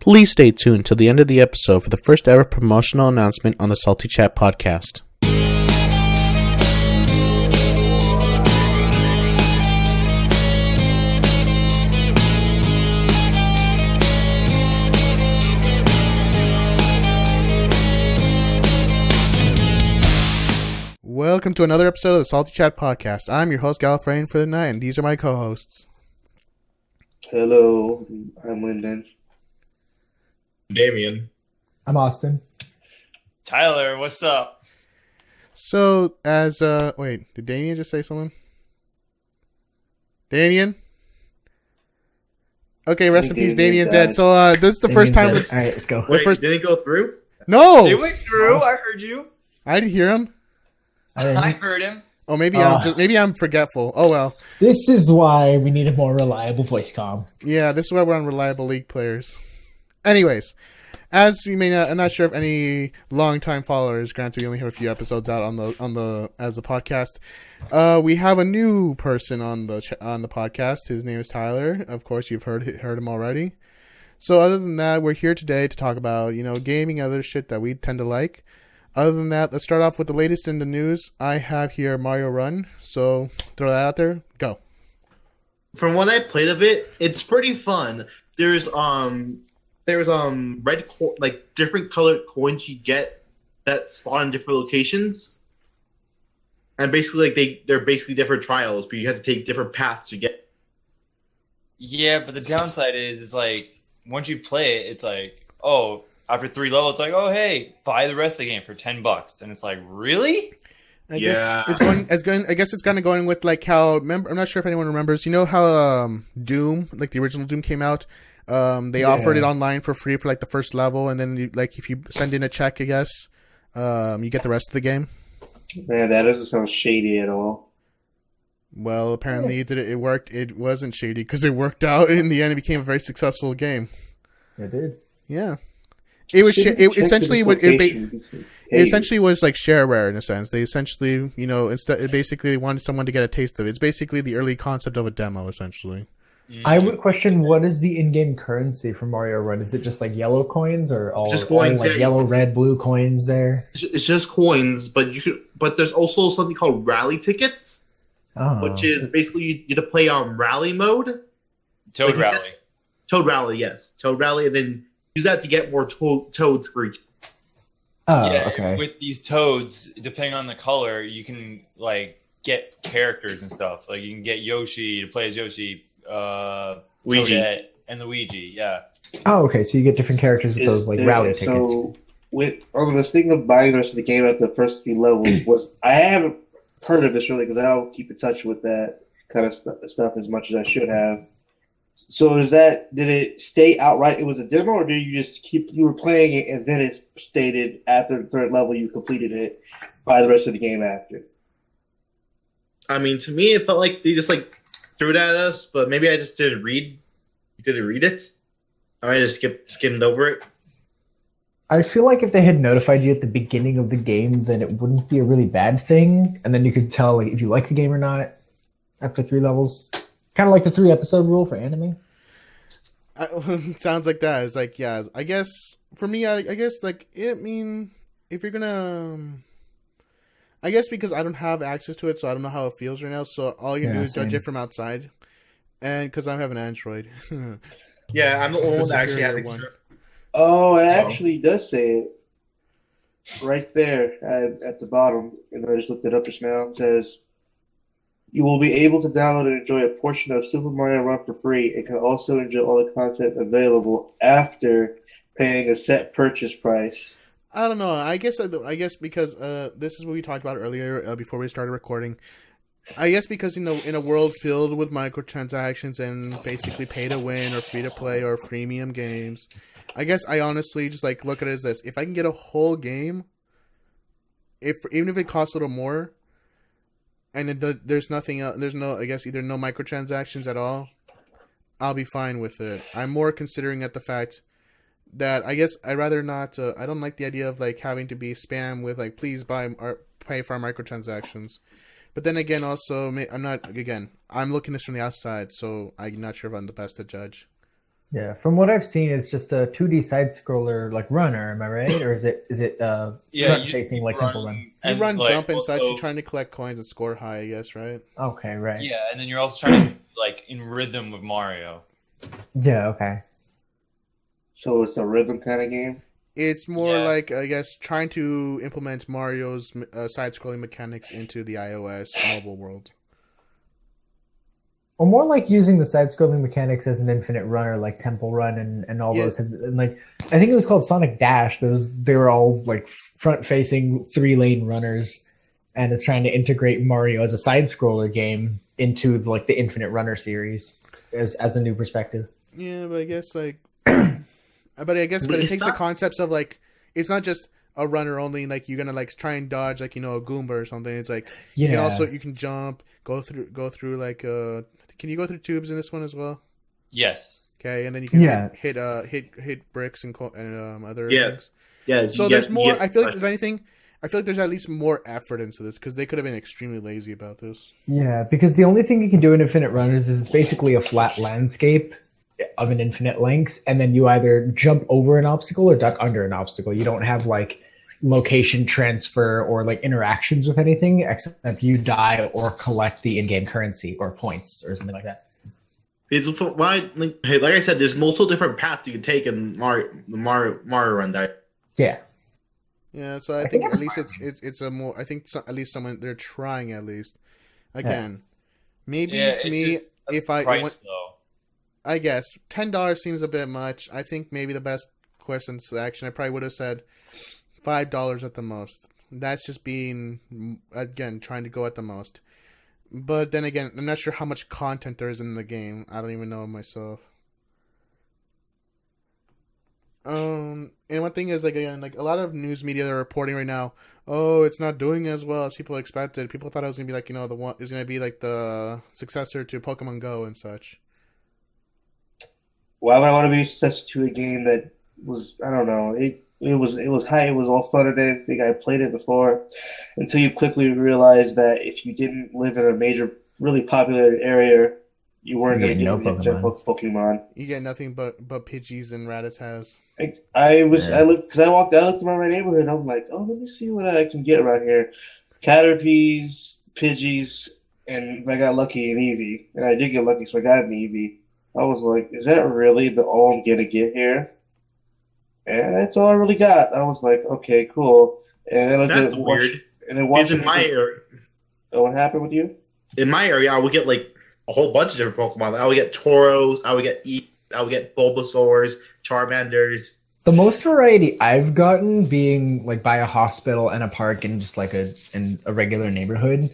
Please stay tuned till the end of the episode for the first ever promotional announcement on the Salty Chat podcast. Welcome to another episode of the Salty Chat podcast. I'm your host, Galifreyan, for the night, and these are my co-hosts. Hello, I'm Lyndon. Dmaian. I'm Austin. Tyler, what's up? So, wait, did Dmaian just say something? Dmaian? Okay, rest in peace, Dmaian's dead. So, this is the first time. All right, let's go. Wait, did it go through? No! They went through, I heard you. I didn't hear him. I heard him. Oh, maybe I'm forgetful. Oh, well. This is why we need a more reliable voice comm. Yeah, this is why we're unreliable League players. Anyways, as we may not, I'm not sure if any longtime followers, granted we only have a few episodes out on the podcast. We have a new person on the podcast. His name is Tyler. Of course, you've heard him already. So other than that, we're here today to talk about gaming, other shit that we tend to like. Other than that, let's start off with the latest in the news. I have here Mario Run. So throw that out there. Go. From what I played of it, it's pretty fun. There's red different colored coins you get that spawn in different locations, and basically they're basically different trials, but you have to take different paths to get. Yeah, but the downside is like once you play it, it's like, oh, after 3 levels, it's like, oh hey, buy the rest of the game for $10, and it's like, really? I guess it's kind of going with like how. I'm not sure if anyone remembers. You know how Doom, like the original Doom, came out. They offered it online for free for like the first level, and then if you send in a check, I guess, you get the rest of the game. Man, that doesn't sound shady at all. Well, apparently it worked. It wasn't shady because it worked out. In the end, it became a very successful game. It did. Yeah. It essentially was like shareware in a sense. They essentially, it basically wanted someone to get a taste of it. It's basically the early concept of a demo, essentially. I would question, what is the in-game currency for Mario Run? Is it just like yellow coins or all just coins, like yellow, red, blue coins there? It's just coins, but there's also something called rally tickets, which is basically you get to play on rally mode. Toad Rally. Toad Rally, yes. Toad Rally, and then use that to get more toads for each. Oh, yeah, okay. With these toads, depending on the color, you can like get characters and stuff. Like you can get Yoshi to play as Yoshi, Luigi, Toadette, and Luigi. Yeah. Oh, okay. So you get different characters with those rally tickets. So, on this thing of buying the rest of the game at the first few levels, I haven't heard of this really because I don't keep in touch with that kind of stuff as much as I should have. So did it stay outright? It was a demo, or did you just you were playing it and then it stated after the third level you completed it, buy the rest of the game after? I mean, to me, it felt like they just threw it at us, but maybe I just didn't read it. I might have just skimmed over it. I feel like if they had notified you at the beginning of the game, then it wouldn't be a really bad thing, and then you could tell if you like the game or not after 3 levels. Kind of like the 3-episode rule for anime. Sounds like that. It's like, yeah, I guess for me, I guess if you're gonna, I guess because I don't have access to it, so I don't know how it feels right now. So all you can do is judge it from outside, and because I have an Android. Yeah, I'm the only one that actually has one. Oh, it actually does say it right there at the bottom. And I just looked it up just now. It says, you will be able to download and enjoy a portion of Super Mario Run for free and can also enjoy all the content available after paying a set purchase price. I don't know. I guess because this is what we talked about earlier before we started recording. I guess because in a world filled with microtransactions and basically pay to win or free to play or freemium games, I guess I honestly just look at it as this: if I can get a whole game, even if it costs a little more. And there's nothing else. There's no, I guess, either no microtransactions at all. I'll be fine with it. I'm more considering at the fact that I guess I'd rather not. I don't like the idea of having to be spam with please buy or pay for our microtransactions. But then again, also I'm not. Again, I'm looking at this from the outside, so I'm not sure if I'm the best to judge. Yeah, from what I've seen, it's just a 2D side scroller like runner. Am I right, or is it Yeah, front you facing keep like Temple Run? running You and run, like jump, and such. You're also trying to collect coins and score high, I guess, right? Okay, right. yeah, and then you're also trying to like in rhythm with Mario. Yeah, okay. So it's a rhythm kind of game. It's more Yeah. like, I guess, trying to implement Mario's side-scrolling mechanics into the iOS mobile world. Or more like using the side-scrolling mechanics as an infinite runner, like Temple Run and all Yeah. those. And like, I think it was called Sonic Dash. They were all like front-facing 3-lane runners, and it's trying to integrate Mario as a side-scroller game into like the Infinite Runner series as a new perspective. Yeah, but I guess like, but it It's takes the not- concepts of like, it's not just a runner only. Like you're gonna like try and dodge like a Goomba or something. It's like Yeah. you can jump, go through like Can you go through tubes in this one as well? Yes. Okay, and then you can Yeah. hit bricks and other Yes. things. Yeah. So you there's get- more. you get- I feel like there's anything. I feel like there's at least more effort into this because they could have been extremely lazy about this. Yeah, because the only thing you can do in Infinite Runners is it's basically a flat landscape of an infinite length, and then you either jump over an obstacle or duck under an obstacle. You don't have like location transfer or like interactions with anything except you die or collect the in-game currency or points or something like that. It's why, like I said, there's multiple different paths you can take in Mario Run. That Yeah. Yeah, so I think at least it's a more. I think at least someone they're trying at least. Again, maybe Yeah, to it's me, just if I Price though. I guess $10 seems a bit much. I think maybe the best course in selection, I probably would have said $5 at the most. That's just being, again, trying to go at the most. But then again, I'm not sure how much content there is in the game. I don't even know myself. And one thing is, like, again, like a lot of news media are reporting right now, oh, it's not doing as well as people expected. People thought it was gonna be like, the one is gonna be like the successor to Pokemon Go and such. Why would I want to be such to a game that was, I don't know, it was high, it was all fun and everything. I played it before until you quickly realize that if you didn't live in a major, really popular area, you weren't You going to get get no any Pokemon. You get nothing but Pidgeys and Rattatas. I Yeah. looked because I looked around my neighborhood. And I'm like, oh, let me see what I can get around here. Caterpies, Pidgeys, and I got lucky in Eevee, and I did get lucky, so I got an Eevee. I was like, is that really the all I'm gonna get here? And that's all I really got. I was like, okay, cool. And then that's weird. And then Because watching in my area, what happened with you? I would get like a whole bunch of different Pokemon. I would get Tauros, I would get I would get Bulbasaurs, Charmanders. The most variety I've gotten being like by a hospital and a park and just like in a regular neighborhood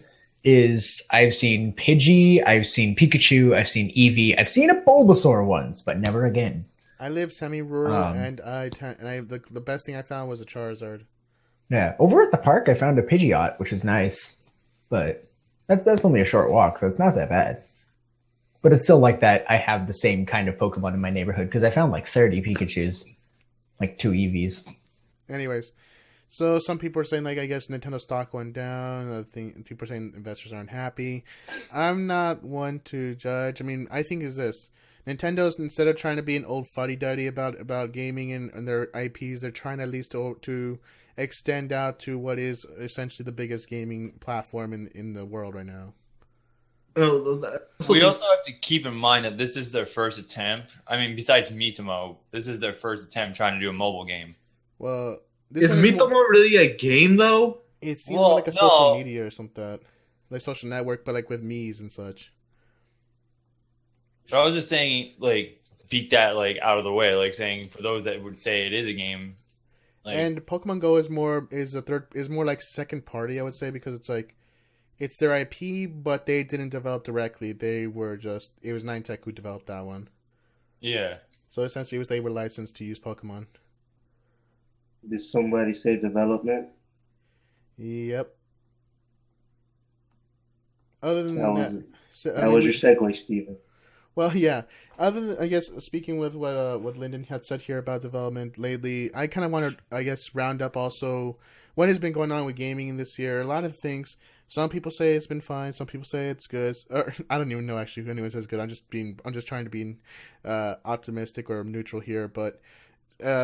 is I've seen Pidgey, I've seen Pikachu, I've seen Eevee, I've seen a Bulbasaur once, but never again. I live semi-rural, and the best thing I found was a Charizard. Yeah, over at the park I found a Pidgeot, which is nice, but that's only a short walk, so it's not that bad. But it's still like that. I have the same kind of Pokemon in my neighborhood because I found like 30 Pikachus, like 2 Eevees. Anyways, so some people are saying, like, I guess Nintendo stock went down. Other thing, people are saying investors aren't happy. I'm not one to judge. I mean, I think is this. Nintendo's, instead of trying to be an old fuddy-duddy about gaming and their IPs, they're trying at least to extend out to what is essentially the biggest gaming platform in the world right now. We also have to keep in mind that this is their first attempt. I mean, besides Miitomo, this is their first attempt trying to do a mobile game. Well, this Is one Miitomo really a game though? it seems Well, more like a social no. media or something, like social network, but like with Mii's and such. But I was just saying, like, beat that like out of the way, like saying for those that would say it is a game. Like, And Pokemon Go is more like second party, I would say, because it's like it's their IP, but they didn't develop directly. It was Niantic who developed that one. yeah. So essentially, they were licensed to use Pokemon. Did somebody say development? Yep. Other than That that, was so, that was your segue, Steven. Well, yeah. Other than, I guess, speaking with what Lyndon had said here about development lately, I kind of want to, I guess, round up also what has been going on with gaming this year. A lot of things. Some people say it's been fine. Some people say it's good. Or, I don't even know actually who anyone says good. I'm just trying to be optimistic or neutral here. But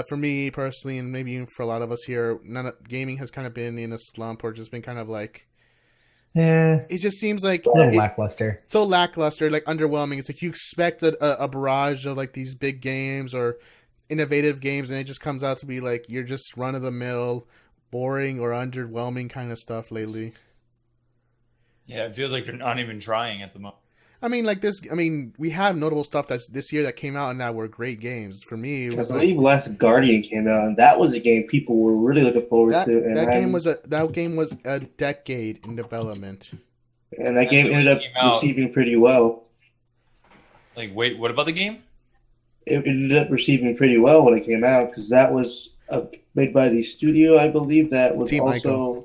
for me personally, and maybe even for a lot of us here, gaming has kind of been in a slump or just been kind of like. Yeah. It just seems like A little lackluster. So lackluster, like underwhelming. It's like you expect a barrage of like these big games or innovative games, and it just comes out to be like you're just run of the mill, boring or underwhelming kind of stuff lately. Yeah, it feels like they're not even trying at the moment. I mean, like this. I mean, we have notable stuff that's this year that came out and that were great games. For me, it was I believe Last Guardian came out, and that was a game people were really looking forward to. And that game was a decade in development, and that game ended up receiving pretty well. Like, wait, what about the game? It ended up receiving pretty well when it came out because that was made by the studio, I believe. That was Team also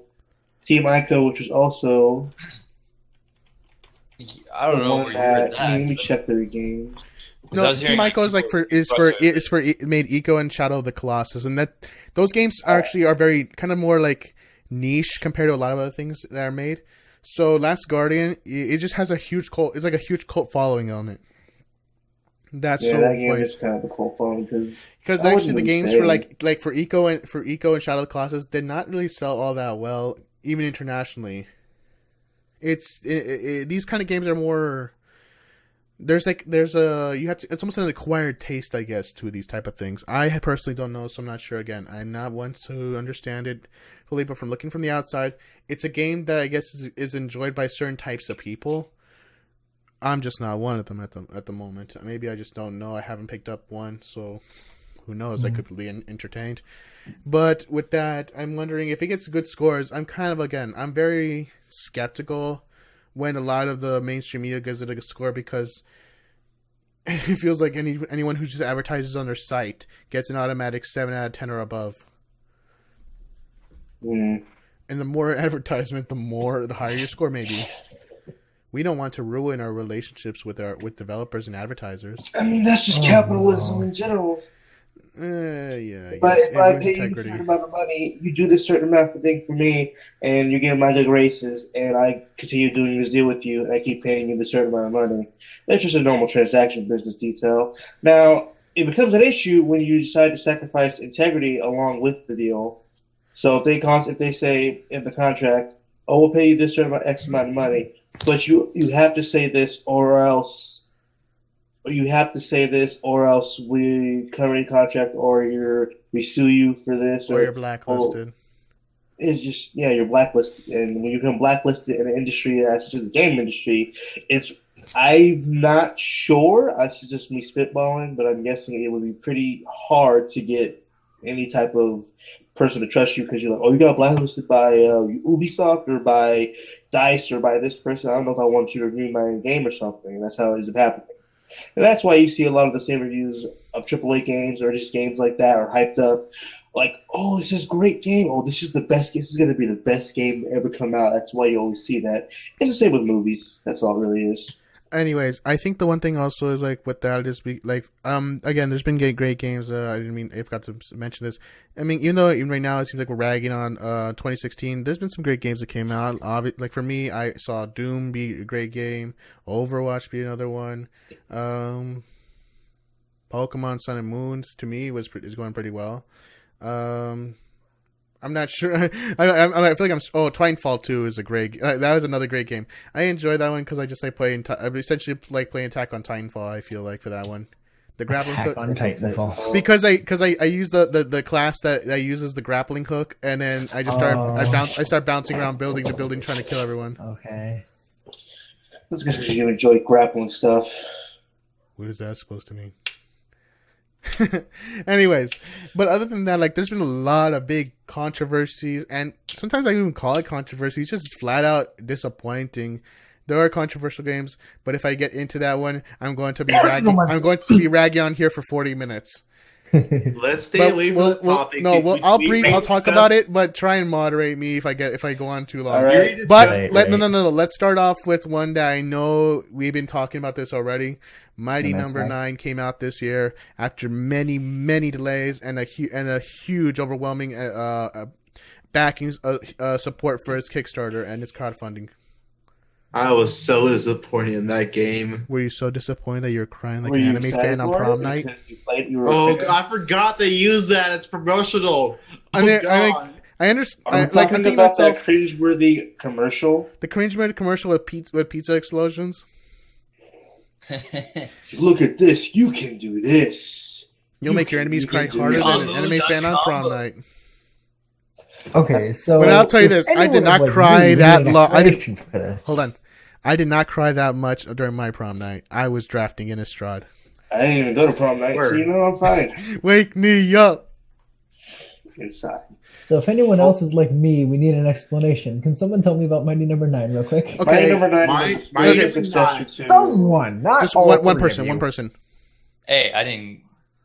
Team Ico, which was also. I don't know where you heard that. Let me check their games. No, Team Ico is like made Eco and Shadow of the Colossus, and that those games actually are very kind of more like niche compared to a lot of other things that are made. So Last Guardian, it just has a huge cult. It's like a huge cult following on it. That game is kind of a cult following because actually the games for Eco and Shadow of the Colossus did not really sell all that well, even internationally. These kind of games are more. It's almost an acquired taste, I guess, to these type of things. I personally don't know, so I'm not sure. Again, I'm not one to understand it fully, but from looking from the outside, it's a game that I guess is enjoyed by certain types of people. I'm just not one of them at the moment. Maybe I just don't know. I haven't picked up one, so who knows? I could be entertained. But with that, I'm wondering if it gets good scores. I'm very skeptical when a lot of the mainstream media gives it a score because it feels like anyone who just advertises on their site gets an automatic 7 out of 10 or above. Mm. And the more advertisement, the higher your score may be. We don't want to ruin our relationships with developers and advertisers. I mean, that's just capitalism in general. Yeah. But if I pay you a certain amount of money, you do this certain amount of thing for me, and you give my good graces, and I continue doing this deal with you, and I keep paying you the certain amount of money. That's just a normal transaction business detail. Now, it becomes an issue when you decide to sacrifice integrity along with the deal. So if they say in the contract, "Oh, we'll pay you this certain X amount of money," but you have to say this or else. You have to say this, or else we cover any contract, or we sue you for this, or you're blacklisted. It's just you're blacklisted, and when you become blacklisted in an industry such as the game industry, I'm not sure. It's just me spitballing, but I'm guessing it would be pretty hard to get any type of person to trust you because you're like, oh, you got blacklisted by Ubisoft or by DICE or by this person. I don't know if I want you to review my game or something. And that's how it ends up happening. And that's why you see a lot of the same reviews of AAA games or just games like that are hyped up. Like, oh, this is a great game. Oh, this is the best game. This is going to be the best game to ever come out. That's why you always see that. It's the same with movies. That's all it really is. Anyways, I think the one thing also is like with that is again, there's been great games. I forgot to mention this. I mean, even right now it seems like we're ragging on 2016. There's been some great games that came out. Like for me, I saw Doom be a great game, Overwatch be another one. Pokemon Sun and Moons to me is going pretty well. I'm not sure. I feel like Titanfall 2 is a great. That was another great game. I enjoy that one because I just like playing. I essentially like playing Attack on Titanfall. I feel like for that one, the grappling hook. On Titanfall. Because I use the class that uses the grappling hook, and then I just start bouncing around building to building, trying to kill everyone. Okay. That's because you enjoy grappling stuff. What is that supposed to mean? Anyways, but other than that, like there's been a lot of big controversies, and sometimes I even call it controversy. It's just flat out disappointing. There are controversial games, but if I get into that one, I'm going to be ragging on here for 40 minutes. Let's stay away from the topic. I'll talk about it, but try and moderate me if I go on too long. All right. But no. Let's start off with one that I know we've been talking about this already. Mighty Number 9 came out this year after many delays and a huge, overwhelming backing support for its Kickstarter and its crowdfunding. I was so disappointed in that game. Were you so disappointed that you were crying like Were an you anime excited fan on for prom it? night? Because you were a Oh, fan? I forgot they used that. It's promotional. I mean, God. I understand. Are we I'm talking thinking to about that myself, cringeworthy commercial? the cringe-worthy commercial with pizza explosions. Look at this. You can do this. You'll make your enemies cry harder than an anime fan on prom night. Okay, so But I'll tell you if this, I anyone did not was cry really that an long. explanation for this. Hold on. I did not cry that much during my prom night. I was drafting in Estrad. I didn't even go to prom night, so Word. you know I'm fine. Wake me up. Inside. So if anyone else is like me, we need an explanation. Can someone tell me about Mighty Number 9 real quick? Okay. My number 9 My- was my my number successor nine. to... Someone, not Just all one three person. of you. One person. Hey, I didn't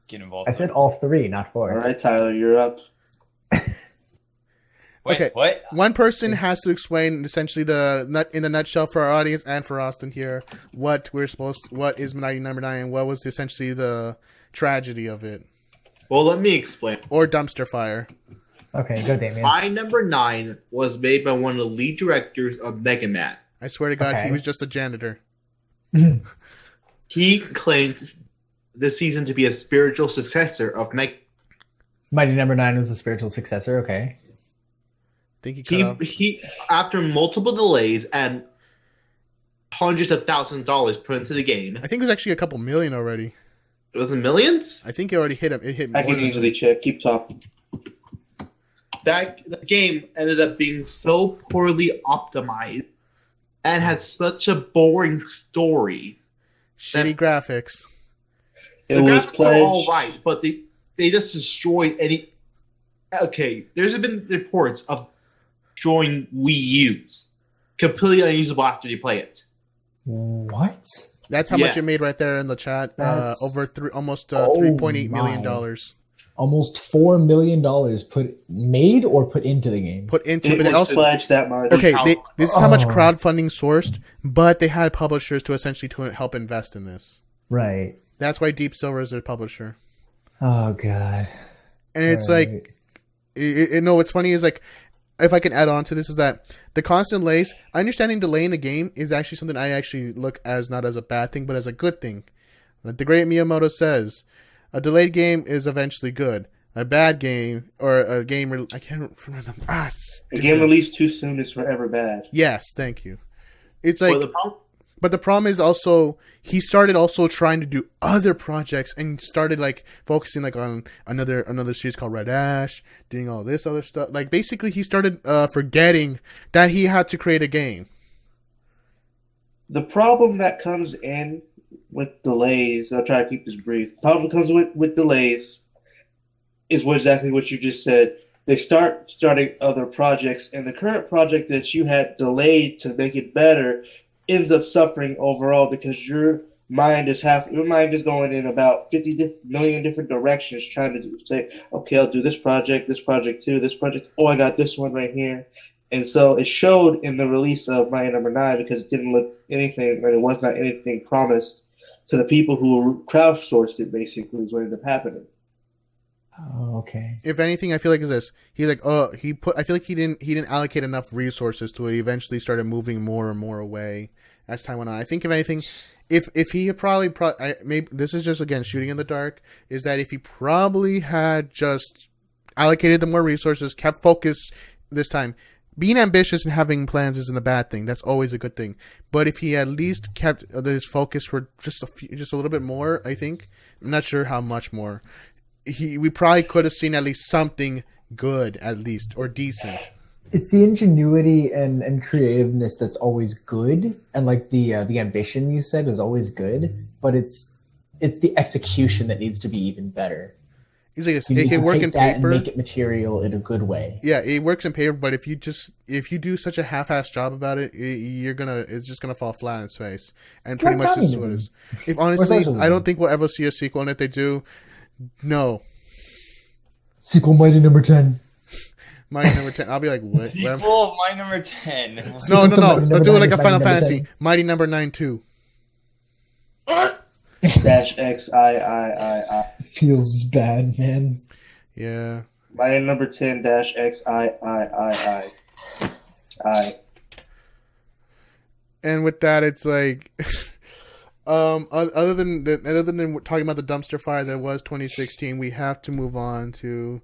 get involved. I said all three, not four. All right, Tyler, you're up. Wait, Okay. what? One person has to explain essentially in the nutshell for our audience and for Austin here what is Mighty Number 9 and what was essentially the tragedy of it Well, let me explain. or dumpster fire. Okay, go Damien. My number 9 was made by one of the lead directors of Mega Man. I swear to God, Okay. he was just a janitor. He claimed this season to be a spiritual successor of Mega. Mighty Number 9 was the spiritual successor, okay. Think he cut off. He after multiple delays and hundreds of thousands of dollars put into the game. I think it was actually a couple million already. It was in millions. I think it already hit him. It hit I more can than- easily check. Keep talking. The game ended up being so poorly optimized and had such a boring story. shitty graphics. It The was graphics were all pledged. right, but they just destroyed any. Okay, there's been reports of destroying Wii U's completely unusable after you play it. What? That's how much Yes. it made right there in the chat. That's- Over almost Oh $3.8 million my. Almost $4 million made or put into the game. put into. It But they was also pledged that much. okay. This is how much Oh. crowdfunding sourced, but they had publishers to essentially to help invest in this. Right. That's why Deep Silver is their publisher. Oh, God. And it's Right. like, no. What's funny is like, if I can add on to this, is that the constant delays. Understanding delay in a game is actually something I actually look as not as a bad thing, but as a good thing. Like the great Miyamoto says, a delayed game is eventually good. A bad game or a game I can't remember. A game released too soon is forever bad. Yes, thank you. It's like, Well, the problem, but the problem is also he started also trying to do other projects and started like focusing like on another series called Red Ash, doing all this other stuff. Like basically he started forgetting that he had to create a game. The problem that comes in with delays, I'll try to keep this brief. The problem that comes with delays is exactly what you just said. They starting other projects, and the current project that you had delayed to make it better ends up suffering overall because your mind is going in about 50 million different directions trying to say, okay, I'll do this project too, this project. Oh, I got this one right here. And so it showed in the release of Mighty Number 9 because it didn't look anything, and it was not anything promised to the people who crowdsourced it, basically, is what ended up happening. Oh, okay. If anything, I feel like is this. He's like, I feel like he didn't allocate enough resources to it. He eventually started moving more and more away as time went on. I think if anything, if he had maybe this is just again shooting in the dark, is that if he probably had just allocated the more resources, kept focus this time. Being ambitious and having plans isn't a bad thing. That's always a good thing. But if he at least kept his focus for just a little bit more, I think. I'm not sure how much more. We probably could have seen at least something good, at least, or decent. It's the ingenuity and creativeness that's always good, and like the ambition you said is always good, but it's the execution that needs to be even better. He's like this. You It need can to work take in that paper. and make it material in a good way. Yeah, it works in paper, but if you do such a half-assed job about it, it's just gonna fall flat on its face. And pretty Like much this is what it communism. is. If honestly, socialism. I don't think we'll ever see a sequel, and if they do, no. Sequel Mighty Number 10. Mighty Number 10. I'll be like, what? Sequel of my number 10. No. Mighty They'll Number do it like 9 a is Final Mighty Number Fantasy. 10. Mighty Number 9 2. -XIII. Feels bad, man. Yeah. My number 10 dash XIIII. And with that, it's like, other than talking about the dumpster fire that was 2016, we have to move on to,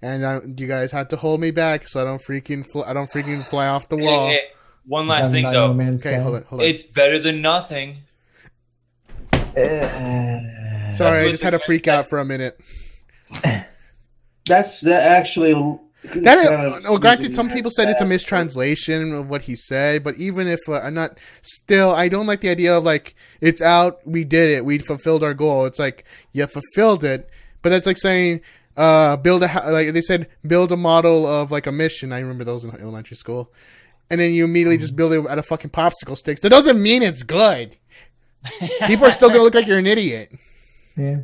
and you guys have to hold me back so I don't freaking fly off the wall. Hey, one last thing No though. Man's Okay, Sky. hold on. It's better than nothing. Sorry, I just had to freak out for a minute. That actually. Granted, some people said it's a mistranslation of what he said, but even if I'm not, still, I don't like the idea of like, it's out, we did it, we fulfilled our goal. It's like, you fulfilled it, but that's like saying, like they said, build a model of like a mission. I remember those in elementary school. And then you immediately just build it out of fucking popsicle sticks. That doesn't mean it's good. People are still gonna look like you're an idiot. Yeah.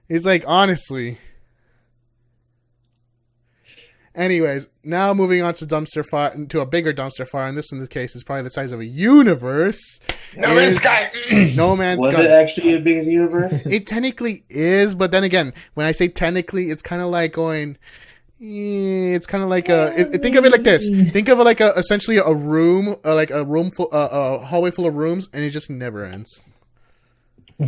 It's like, honestly. Anyways, now moving on to dumpster fire, to a bigger dumpster fire, and this in this case is probably the size of a universe. No Man's Sky. No Man's Was Sky. it actually as big as the universe? It technically is, but then again, when I say technically, it's kind of like going. It's kind of like think of it like this. Think of it like essentially a room, like a room full, a hallway full of rooms, and it just never ends.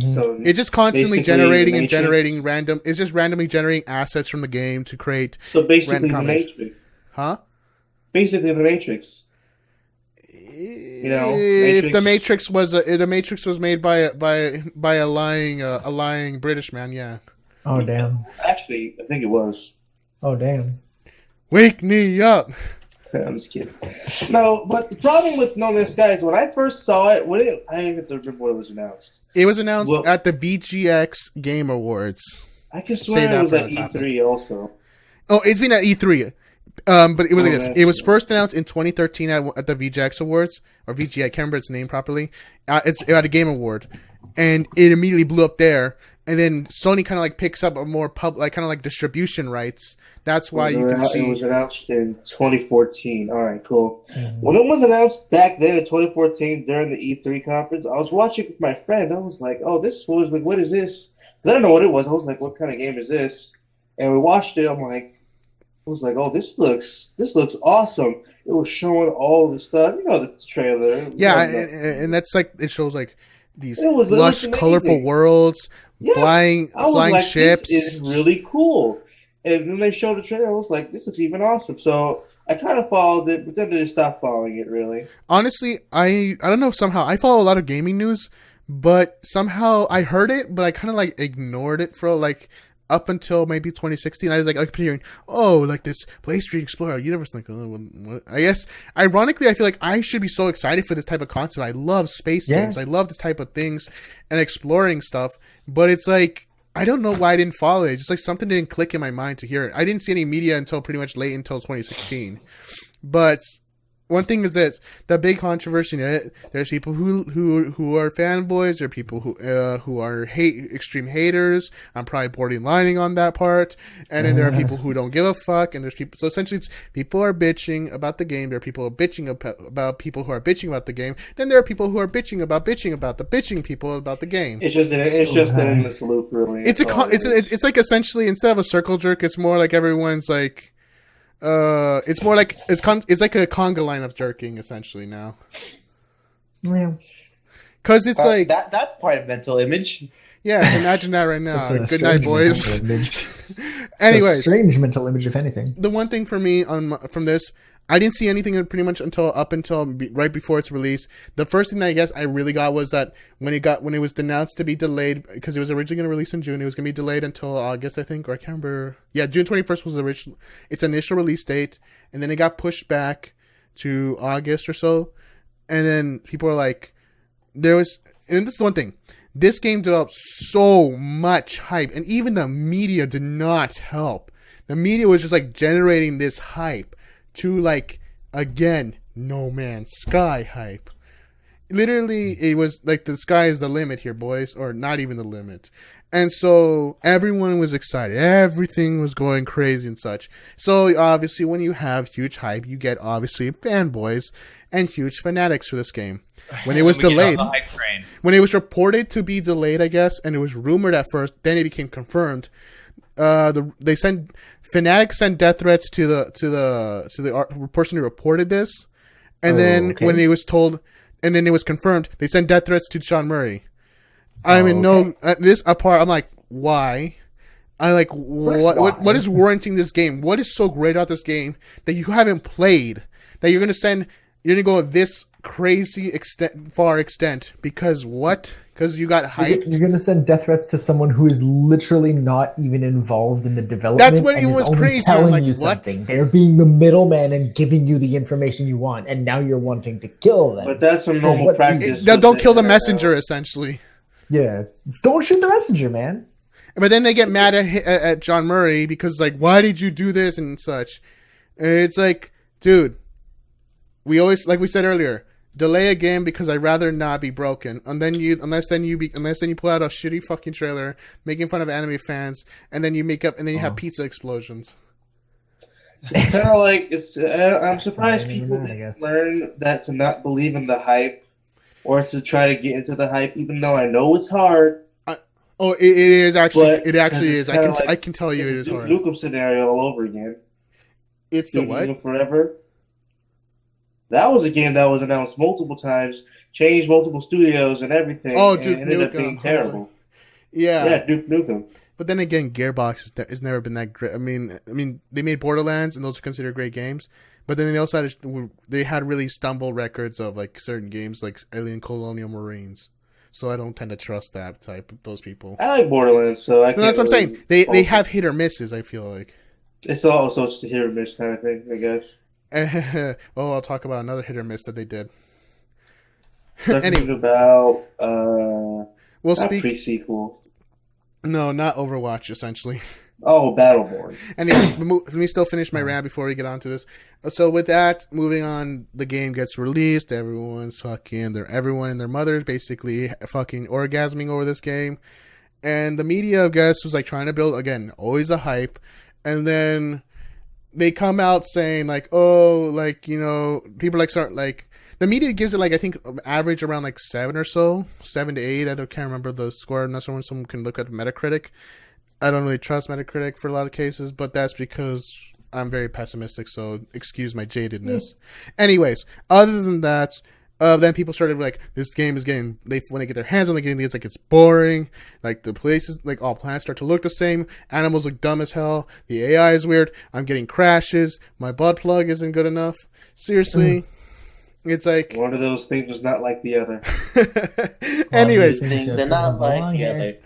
So It's just constantly basically generating the and generating Matrix. random. It's just randomly generating assets from the game to create. So basically, the combination. Matrix. Huh? Basically, the Matrix. If the Matrix was made by a lying British man, yeah. Oh damn. Actually, I think it was. Oh damn. Wake me up. I'm just kidding. No, but the problem with No Man's Sky is when I first saw it, I don't even remember when it was announced. It was announced Well- at the VGX Game Awards. I could Say swear that it was for at the topic. E3 also. Oh, it's been at E3. But it was like this. that's It was true. first announced in 2013 at the VGX Awards, or VG, I can't remember its name properly. It's at a Game Award, and it immediately blew up there. And then Sony kind of like picks up a more kind of like distribution rights. That's why you can It see. was announced in 2014. All right, cool. Mhm. When it was announced back then in 2014 during the E3 conference, I was watching with my friend. I was like, "Oh, this was like, what is this?" 'Cause I don't know what it was. I was like, "What kind of game is this?" And we watched it. I was like, "Oh, this looks awesome." It was showing all the stuff, the trailer. Yeah, and that's like it shows like these It was lush, amazing. colorful worlds, Yeah, flying I was flying like, ships. This is really cool. And then they showed the trailer. I was like, this looks even awesome. So I kind of followed it, but then I just stopped following it, really. Honestly, I don't know, somehow I follow a lot of gaming news, but somehow I heard it, but I kind of like ignored it for like up until maybe 2016. I was like, I kept hearing, oh, like this PlayStation Explorer universe. Like, oh, what? I guess ironically, I feel like I should be so excited for this type of concept. I love space games. I love this type of things and exploring stuff. But it's like, I don't know why I didn't follow it. Just like something didn't click in my mind to hear it. I didn't see any media until pretty much late until 2016. But one thing is that the big controversy. There's people who are fanboys. There are people who are extreme haters. I'm probably borderlining on that part. And then there are people who don't give a fuck. And there's people. So essentially, it's people are bitching about the game. There are people who are bitching about people who are bitching about the game. Then there are people who are bitching about the bitching people about the game. It's just an endless loop, really. It's like essentially instead of a circle jerk, it's more like everyone's like. It's more like it's like a conga line of jerking essentially now. Yeah. Because it's like that's part of mental image. yes, imagine that right now. It's a Good night, strange boys. mental image. Anyways, It's a strange mental image, if anything. the one thing for me from this, I didn't see anything pretty much until right before its release. The first thing that I guess I really got was that when it was announced to be delayed, because it was originally going to release in June, it was going to be delayed until August, I think, or I can't remember. Yeah, June 21st was its initial release date, and then it got pushed back to August or so. And then people were like, and this is the one thing. This game developed so much hype, and even the media did not help. The media was just like generating this hype to like, again, No Man's Sky hype. Literally, it was like the sky is the limit here, boys, or not even the limit. And so everyone was excited. Everything was going crazy and such. So obviously, when you have huge hype, you get obviously fanboys and huge fanatics for this game. When it was We get on delayed, the hype train. when it was reported to be delayed, I guess, and it was rumored at first, then it became confirmed. they send Fanatics sent death threats to the person who reported this, and then when he was told, and then it was confirmed, they sent death threats to Sean Murray. I mean, no, this apart, I'm like, why? I like what is warranting this game? What is so great about this game that you haven't played that you're gonna go this crazy extent because what? Because you got hyped. You're gonna send death threats to someone who is literally not even involved in the development. That's what it was crazy. Telling like, you what? something. They're being the middleman and giving you the information you want, and now you're wanting to kill them. But that's a normal practice. Don't kill the messenger, essentially. Yeah, don't shoot the messenger, man. But then they get mad at John Murray because like, why did you do this and such? And it's like, dude, we always, like we said earlier, delay a game because I'd rather not be broken. And then you pull out a shitty fucking trailer making fun of anime fans, and then you have pizza explosions. It's kind of like I'm surprised people didn't learn that to not believe in the hype, or to try to get into the hype, even though I know it's hard. It is actually. It actually is. I can tell you it is hard. Nukem scenario all over again. It's the what? Forever. That was a game that was announced multiple times, changed multiple studios and everything. Oh, Duke and ended up being terrible. Yeah, Duke Nukem. But then again, Gearbox has never been that great. I mean, they made Borderlands, and those are considered great games. But then they also had really stumble records of like certain games, like Alien Colonial Marines. So I don't tend to trust those people. I like Borderlands, so I can't. That's what I'm saying. They have hit or misses. I feel like it's also just a hit or miss kind of thing, I guess. I'll talk about another hit or miss that they did. Talking about pre-sequel. No, not Overwatch. Essentially. Oh, Battleborn. Anyways, let me still finish my rant before we get on to this. So with that, moving on, the game gets released. Everyone and their mothers basically fucking orgasming over this game. And the media, I guess, was like trying to build, again, always a hype. And then they come out saying like, oh, like, you know, people like start like, the media gives it like, I think average around like 7 or so, 7 to 8. I can't remember the score. Unless someone can look at Metacritic. I don't really trust Metacritic for a lot of cases, but that's because I'm very pessimistic, so excuse my jadedness. Anyways, other than that, then people started like, this game is when they get their hands on the game, it's like it's boring, like the places, like all planets start to look the same, animals look dumb as hell, the AI is weird, I'm getting crashes, my butt plug isn't good enough. Seriously. It's like one of those things was not like the other. Anyways, they're not like the other.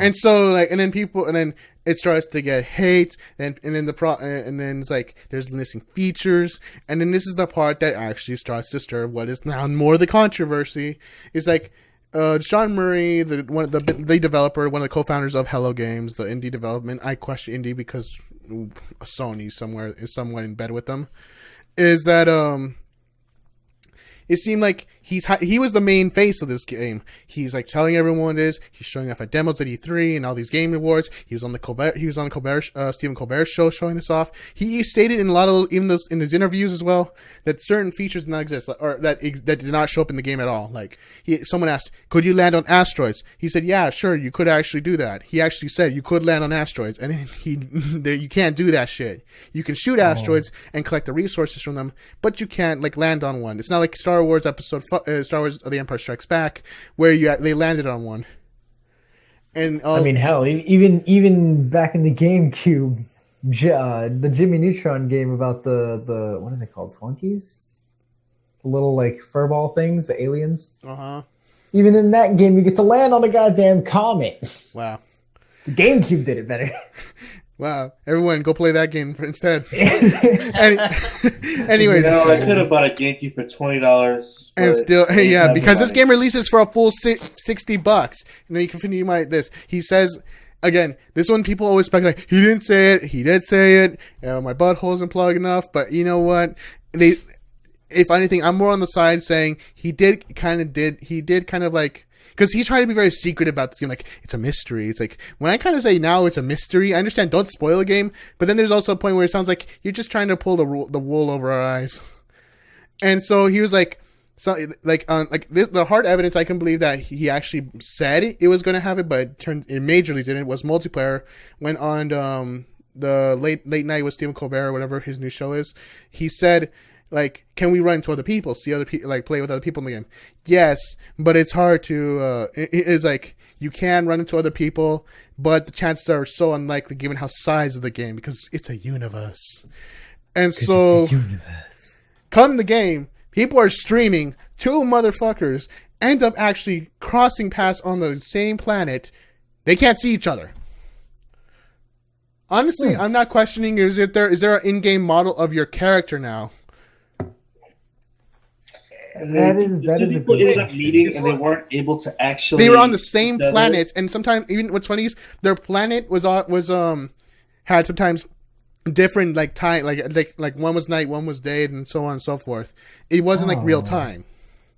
And so and then it starts to get hate, and then it's like there's missing features, and then this is the part that actually starts to stir what is now more the controversy. Is like Sean Murray, the developer, one of the co-founders of Hello Games, the indie development. I question indie because Sony is somewhat in bed with them. Is that it seemed like he was the main face of this game. He's like telling everyone this. He's showing off at demos at E3 and all these game awards. He was on the Stephen Colbert show showing this off. He stated in a lot of in his interviews as well that certain features did not exist, or that did not show up in the game at all. Like someone asked, "Could you land on asteroids?" He said, "Yeah, sure, you could actually do that." He actually said you could land on asteroids, and you can't do that shit. You can shoot asteroids and collect the resources from them, but you can't like land on one. It's not like Star Wars Star Wars: The Empire Strikes Back, where they landed on one. And I mean, hell, even back in the GameCube, the Jimmy Neutron game about the what are they called, Twonkies? The little like furball things, the aliens. Even in that game, you get to land on a goddamn comet. Wow. The GameCube did it better. Wow. Everyone, go play that game instead. Anyways. I could have bought a GameCube for $20. And still, yeah, because this game releases for a full $60. And then you continue this. He says, again, this one people always speculate, he didn't say it, he did say it, my butthole isn't plugged enough, but you know what? If anything, I'm more on the side saying he did kind of like, because he's trying to be very secret about this game. Like, it's a mystery. It's like, when I kind of say now it's a mystery, I understand, don't spoil a game. But then there's also a point where it sounds like you're just trying to pull the wool over our eyes. And so he was like, So like this, the hard evidence I can believe that he actually said it was going to have it, but it majorly didn't. Was multiplayer when on the late night with Stephen Colbert or whatever his new show is. He said, like, can we run into other people, see other people, like play with other people in the game? Yes, but it's hard to. It's like you can run into other people, but the chances are so unlikely given how size of the game because it's a universe, and so come the game. People are streaming. Two motherfuckers end up actually crossing paths on the same planet. They can't see each other. Honestly, I'm not questioning. Is there an in-game model of your character now? And That then is two a people good ended up meeting, and they weren't able to actually. They were on the same each other. planet, and sometimes even what's funny is their planet was had sometimes different like time, like one was night, one was day, and so on and so forth. It wasn't like real time.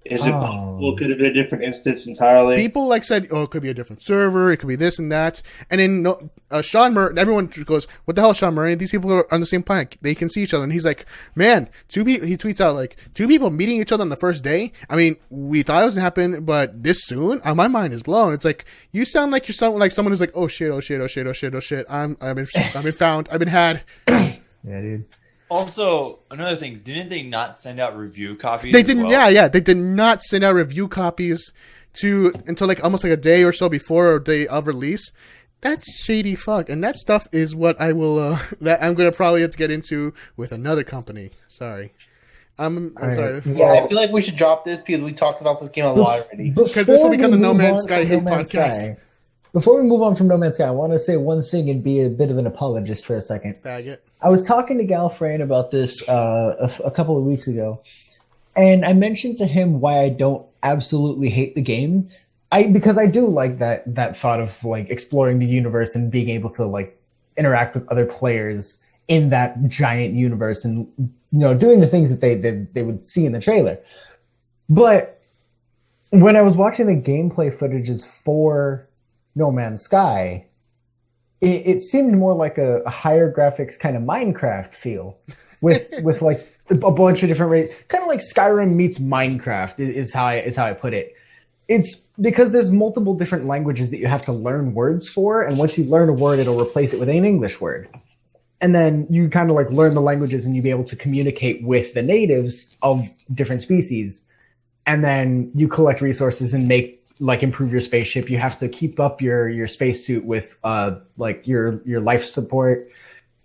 Is it possible? It could have been a different instance entirely. People like said, "Oh, it could be a different server. It could be this and that." And then Sean Murray, everyone goes, "What the hell, Sean Murray? These people are on the same planet. They can see each other." And he's like, "Man, two people." He tweets out like, "2 people meeting each other on the first day. I mean, we thought it was gonna happen, but this soon? My mind is blown." It's like you sound like you're someone who's like, "Oh shit, oh shit, oh shit, oh shit, oh shit. I've been found. I've been had." Yeah, dude. Also, another thing, didn't they not send out review copies? They as didn't. well? Yeah. They did not send out review copies until like almost like a day or so before or day of release. That's shady fuck, and that stuff is what I will that I'm gonna probably have to get into with another company. Sorry, I'm sorry. Yeah, I feel like we should drop this because we talked about this game a lot already. Because this will become the No Before we Man's move Sky on hate from No Man's podcast. Sky- Before we move on from No Man's Sky, I want to say one thing and be a bit of an apologist for a second. Faggot. I was talking to Galifreyan about this a couple of weeks ago, and I mentioned to him why I don't absolutely hate the game. Because I do like that thought of like exploring the universe and being able to like interact with other players in that giant universe and doing the things that they would see in the trailer. But when I was watching the gameplay footages for No Man's Sky, it seemed more like a higher graphics kind of Minecraft feel with like a bunch of different kind of like Skyrim meets Minecraft is how I put it. It's because there's multiple different languages that you have to learn words for, and once you learn a word, it'll replace it with an English word. And then you kind of like learn the languages and you'll be able to communicate with the natives of different species. And then you collect resources and improve your spaceship. You have to keep up your spacesuit with like your life support.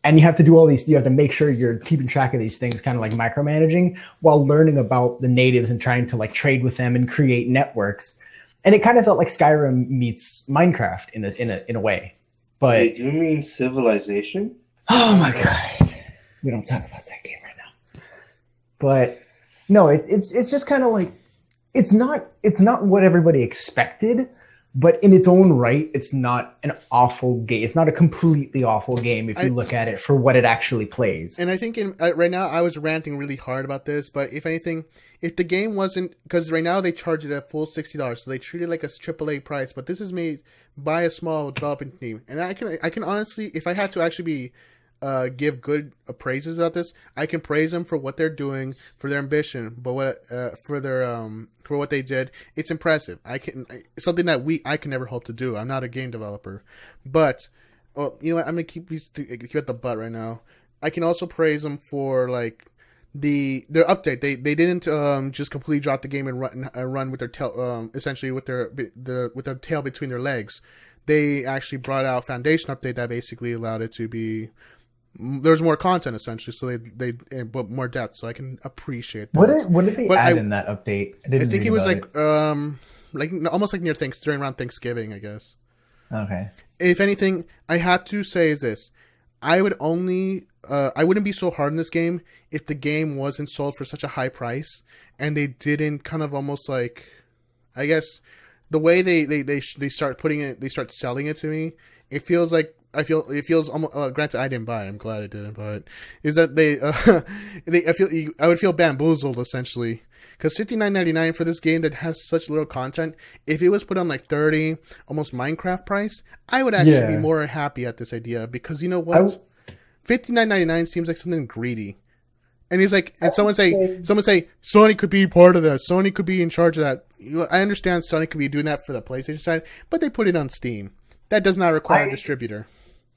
And you have to do all these, you have to make sure you're keeping track of these things, kind of like micromanaging, while learning about the natives and trying to like trade with them and create networks. And it kind of felt like Skyrim meets Minecraft in a way. But Wait, do you mean Civilization? oh my god, we don't talk about that game right now. But no, it's just kind of like it's not what everybody expected, but in its own right, it's not an awful game. It's not a completely awful game if you look at it for what it actually plays. And I think right now I was ranting really hard about this, but if anything, if the game wasn't, because right now they charge it a full $60, so they treat it like a AAA price. But this is made by a small developing team, and I can honestly, if I had to actually give good praises about this, I can praise them for what they're doing, for their ambition, but for what they did. It's impressive. Something that I can never hope to do. I'm not a game developer, but you know what? I'm gonna keep at the butt right now. I can also praise them for like their update. They didn't just completely drop the game and run with their tail, essentially with their tail between their legs. They actually brought out Foundation update that basically allowed it to be. There's more content essentially, so they but more depth. So I can appreciate that. What did they add in that update? I think it was like almost like during around Thanksgiving, I guess. Okay. If anything, I had to say is this: I wouldn't be so hard in this game if the game wasn't sold for such a high price and they didn't kind of almost like, I guess, the way they start putting it, they start selling it to me. It feels like. It feels almost. Granted, I didn't buy it. I'm glad I didn't buy it. Is that I would feel bamboozled essentially because $59.99 for this game that has such little content. If it was put on like $30, almost Minecraft price, I would actually be more happy at this idea because you know what, $59.99 seems like something greedy. And he's like, and someone say, Sony could be part of that. Sony could be in charge of that. I understand Sony could be doing that for the PlayStation side, but they put it on Steam. That does not require a distributor.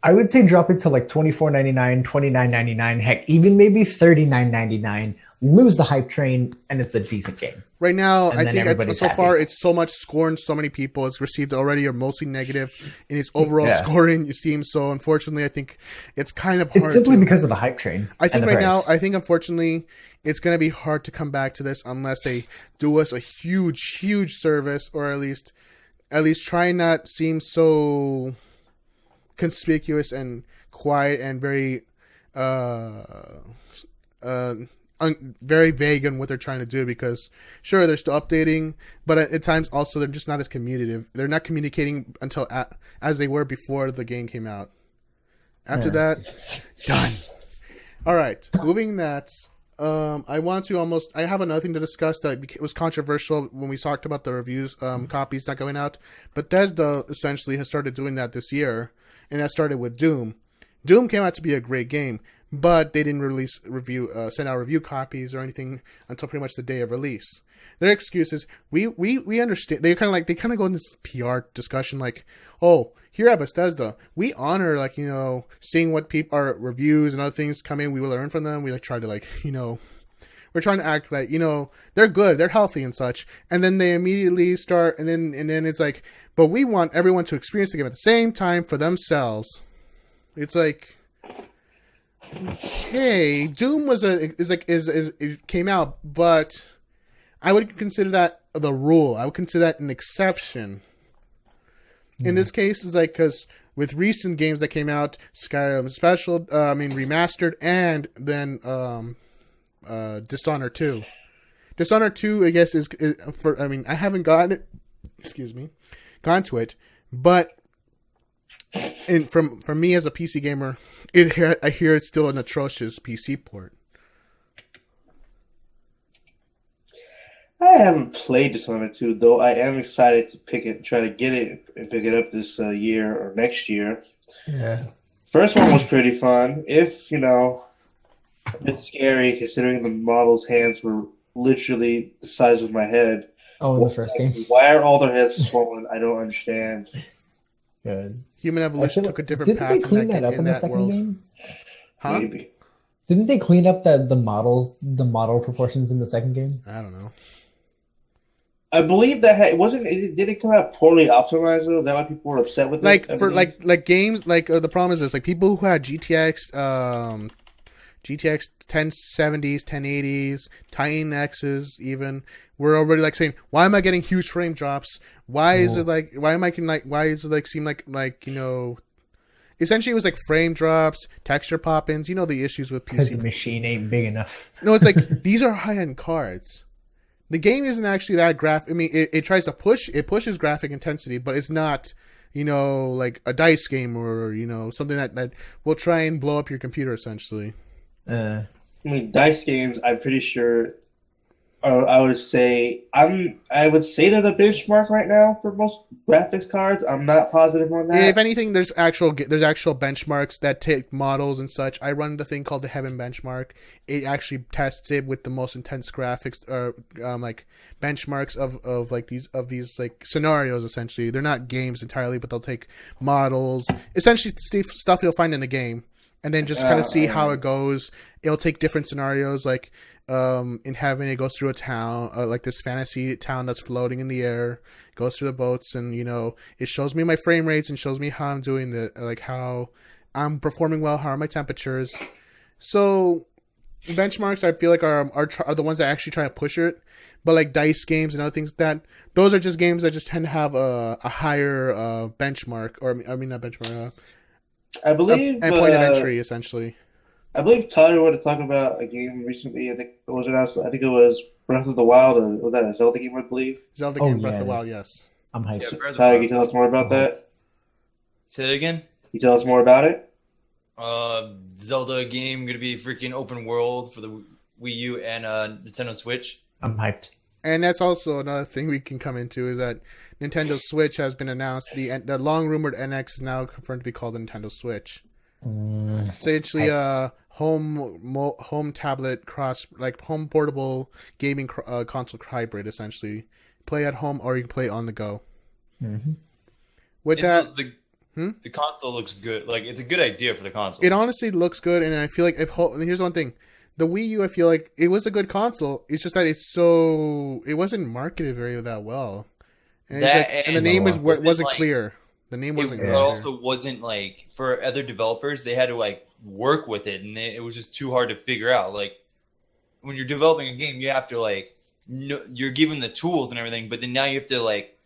I would say drop it to like $24.99, $29.99, heck, even maybe $39.99. Lose the hype train, and it's a decent game. Right now, And I then think everybody's so happy. far it's so much scorned. So many people it's received already are mostly negative in its overall Yeah. scoring. It seems so. Unfortunately, I think it's kind of hard. It's simply to, because of the hype train. I think and the right now, price. I think unfortunately, it's going to be hard to come back to this unless they do us a huge service, or at least try and not seem so conspicuous and quiet and very very vague on what they're trying to do, because sure they're still updating, but at times also they're just not as communicative. They're not communicating until as they were before the game came out. After that, done. All right, moving that. I have another thing to discuss that was controversial when we talked about the reviews, copies not going out. Bethesda essentially has started doing that this year, and that started with Doom. Doom came out to be a great game, but they didn't send out review copies or anything until pretty much the day of release. Their excuse is, we understand. They kind of go in this PR discussion like, oh, here at Bethesda, we honor seeing what our reviews and other things come in. We will learn from them. We try to we're trying to act like they're good, they're healthy and such. And then they immediately start, and then it's like, but we want everyone to experience the game at the same time for themselves. It's like, okay, Doom it came out, but I would consider that the rule. I would consider that an exception. In this case, it's because with recent games that came out, Skyrim Special, remastered, and then Dishonored 2. Dishonored 2, I guess, is for. I haven't gotten to it, but from me as a PC gamer, I hear it's still an atrocious PC port. I haven't played Dishonored 2, though I am excited to try to get it and pick it up this year or next year. Yeah. First one was pretty fun. A bit scary considering the model's hands were literally the size of my head. Oh, in the first game. Why are all their heads swollen? I don't understand. Good. Human evolution took a different path in the second world. game? Huh? Maybe. Didn't they clean up the model proportions in the second game? I don't know. I believe that did it come out poorly optimized though? Is that why people were upset with it? For games the problem is this, people who had GTX 1070s, 1080s, Titan X's even were already saying, why am I getting huge frame drops? Why is it seem like essentially it was frame drops, texture pop-ins, the issues with Because PC. the machine ain't big enough. No, it's these are high-end cards. The game isn't actually that graphic. It tries to pushes graphic intensity, but it's not, like a dice game or, something that will try and blow up your computer essentially. Dice games, I'm pretty sure, I would say they're the benchmark right now for most graphics cards. I'm not positive on that. If anything, there's actual benchmarks that take models and such. I run the thing called the Heaven benchmark. It actually tests it with the most intense graphics, or benchmarks of these scenarios. Essentially, they're not games entirely, but they'll take models, essentially stuff you'll find in the game, and then just kind of see how it goes. It'll take different scenarios, in Heaven, it goes through a town, this fantasy town that's floating in the air, goes through the boats, and, it shows me my frame rates and shows me how I'm doing how I'm performing well, how are my temperatures. So, benchmarks, I feel are the ones that actually try to push it. But, dice games and other things those are just games that just tend to have a higher benchmark, or, not benchmark, I believe a point of entry, essentially. I believe Tyler wanted to talk about a game recently. I think it was Breath of the Wild. Was that a Zelda game? I believe. Zelda game, Breath of the Wild, yes. I'm hyped. Yeah, Tyler, can you tell us more about that? Say it again. Can you tell us more about it? Zelda game gonna be freaking open world for the Wii U and Nintendo Switch. I'm hyped. And that's also another thing we can come into is that Nintendo Switch has been announced. The long rumored NX is now confirmed to be called the Nintendo Switch. Essentially, home tablet cross, like home portable gaming console hybrid, essentially. Play at home or you can play on the go. Mm-hmm. With that, the console looks good. Like, it's a good idea for the console. it honestly looks good, and I feel like here's one thing. The Wii U, I feel like it was a good console. It's just that it wasn't marketed very that well. And, and the name wasn't clear. The name wasn't It clear. also wasn't like, for other developers, they had to like work with it, and it was just too hard to figure out. Like, when you're developing a game, you have to like you're given the tools and everything, but then now you have to like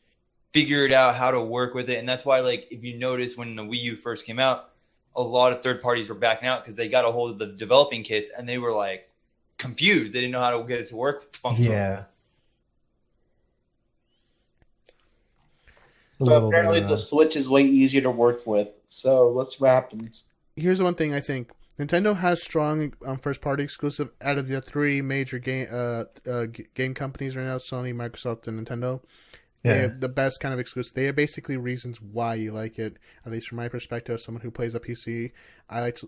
figure it out how to work with it. And that's why, like, if you notice when the Wii U first came out, a lot of third parties were backing out because they got a hold of the developing kits and they were like confused. They didn't know how to get it to work functionally. Yeah. So apparently the Switch is way easier to work with. So let's see what happens. Here's one thing I think. Nintendo has strong first-party exclusive out of the three major game companies right now, Sony, Microsoft, and Nintendo. Yeah. They have the best kind of exclusive. They are basically reasons why you like it, at least from my perspective, as someone who plays a PC.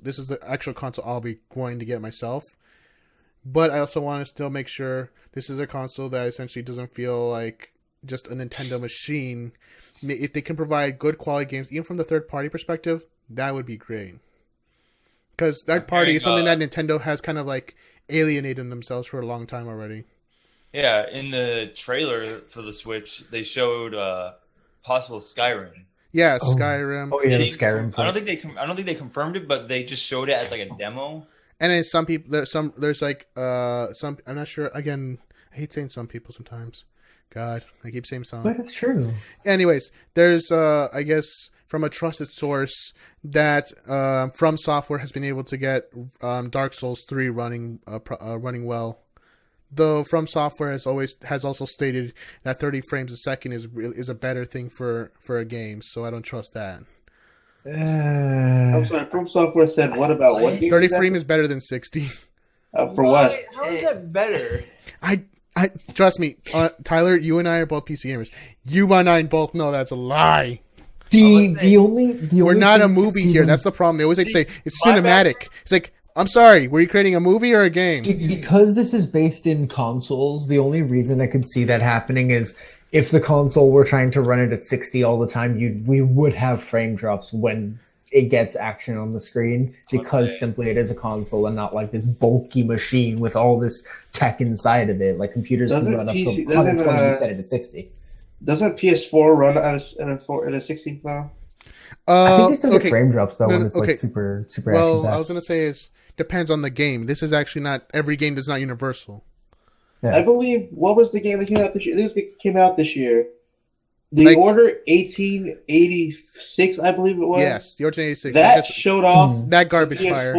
This is the actual console I'll be going to get myself. But I also want to still make sure this is a console that essentially doesn't feel like just a Nintendo machine. If they can provide good quality games, even from the third-party perspective, that would be great. Because third party is something that Nintendo has kind of like alienated themselves for a long time already. Yeah, in the trailer for the Switch, they showed possible Skyrim. Yeah, Skyrim. Oh yeah, the Skyrim. I don't think they confirmed it, but they just showed it as like a demo. And then some people, there's like some. I'm not sure. Again, I hate saying some people sometimes. God, I keep saying some. But it's true. Anyways, there's I guess from a trusted source that From Software has been able to get Dark Souls 3 running well. Though From Software has also stated that 30 frames a second is a better thing for a game, so I don't trust that. I'm sorry, From Software said what about what game? 30 frame is better than 60. For what? How is that better? I trust me, Tyler. You and I are both PC gamers. You and I both know that's a lie. The only We're not a thing movie here. That's the problem. They always say it's my cinematic. It's like, I'm sorry, were you creating a movie or a game? Because this is based in consoles, the only reason I could see that happening is if the console were trying to run it at 60 all the time, we would have frame drops when it gets action on the screen, because simply it is a console and not like this bulky machine with all this tech inside of it. Like computers can run up to 120 and set it at 60. Doesn't PS4 run at a 60 now? I think they still get frame drops though when it's like super super Well, action-packed. I was gonna say depends on the game. This is actually not every game is not universal. Yeah. I believe, what was the game that came out this year? This came out this year. The Order 1886, I believe it was. Yes, the Order 1886. That showed off that garbage fire.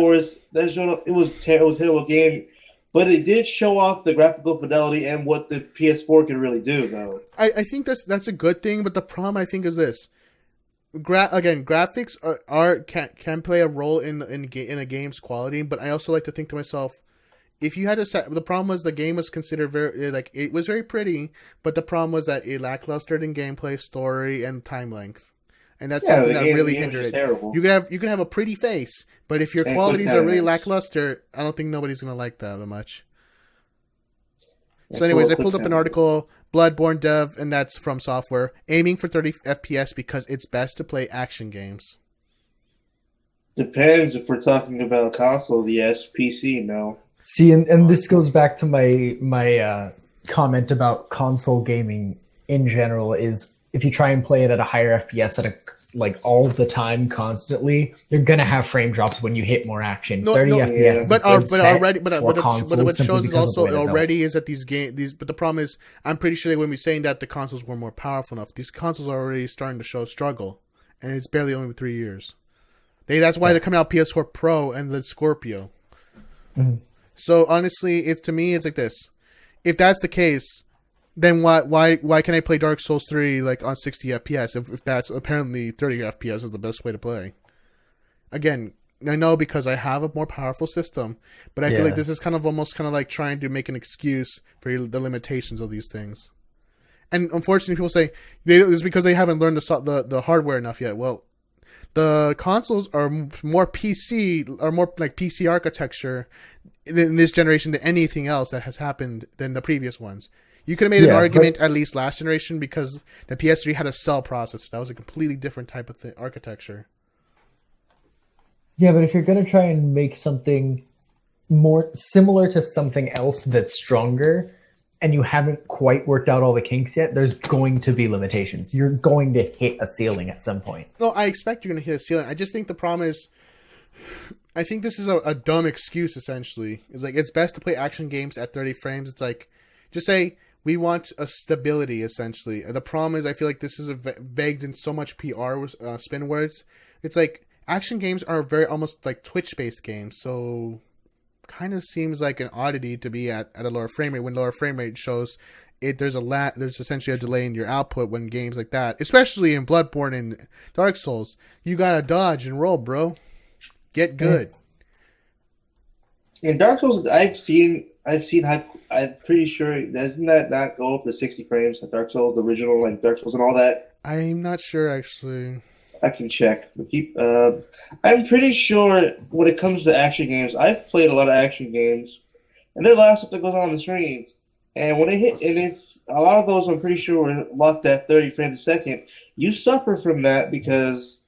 That showed off. It was a terrible game, but it did show off the graphical fidelity and what the PS4 can really do, though. I think that's a good thing, but the problem I think is this. Graphics can play a role in a game's quality, but I also like to think to myself, if you had to set, the problem was the game was considered very, like, it was very pretty, but the problem was that it lacklustered in gameplay, story, and time length, and that's something that really hindered it. Terrible. You can have a pretty face, but if your qualities are really lackluster, I don't think nobody's gonna like that much. So, anyways, I pulled up an article, Bloodborne dev, and that's From Software, aiming for 30 FPS because it's best to play action games. Depends if we're talking about console. Yes, PC, no. See, and this goes back to my comment about console gaming in general. Is if you try and play it at a higher FPS like all the time, constantly, you're gonna have frame drops when you hit more action. 30 FPS. But what shows is also already is that but the problem is, I'm pretty sure they wouldn't be saying that the consoles were more powerful enough. These consoles are already starting to show struggle, and it's barely only 3 years. That's why they're coming out PS4 Pro and the Scorpio. Mm-hmm. So honestly, to me, it's like this. If that's the case, then why can I play Dark Souls 3 like on 60 FPS if that's apparently 30 FPS is the best way to play? Again, I know because I have a more powerful system, but I feel like this is almost like trying to make an excuse for the limitations of these things. And unfortunately, people say it's because they haven't learned the hardware enough yet. Well, the consoles are more like PC architecture in this generation than anything else that has happened than the previous ones. You could have made an argument at least last generation because the PS3 had a cell processor. That was a completely different type of architecture. Yeah, but if you're going to try and make something more similar to something else that's stronger, and you haven't quite worked out all the kinks yet, there's going to be limitations. You're going to hit a ceiling at some point. No, I expect you're going to hit a ceiling. I just think the problem is, I think this is a dumb excuse, essentially. It's like, it's best to play action games at 30 frames. It's like, just say, we want a stability, essentially. The problem is, I feel like this is vague in so much PR spin words. It's like, action games are very almost like Twitch-based games, so kind of seems like an oddity to be at a lower frame rate when lower frame rate shows there's essentially a delay in your output when games like that, especially in Bloodborne and Dark Souls, you gotta dodge and roll, bro. Get good. In Dark Souls, I'm pretty sure doesn't that not go up to 60 frames in Dark Souls, the original like Dark Souls and all that? I'm not sure actually. I can check. I'm pretty sure when it comes to action games, I've played a lot of action games, and there's a lot of stuff that goes on in the screens. And when if a lot of those, I'm pretty sure were locked at 30 frames a second. You suffer from that because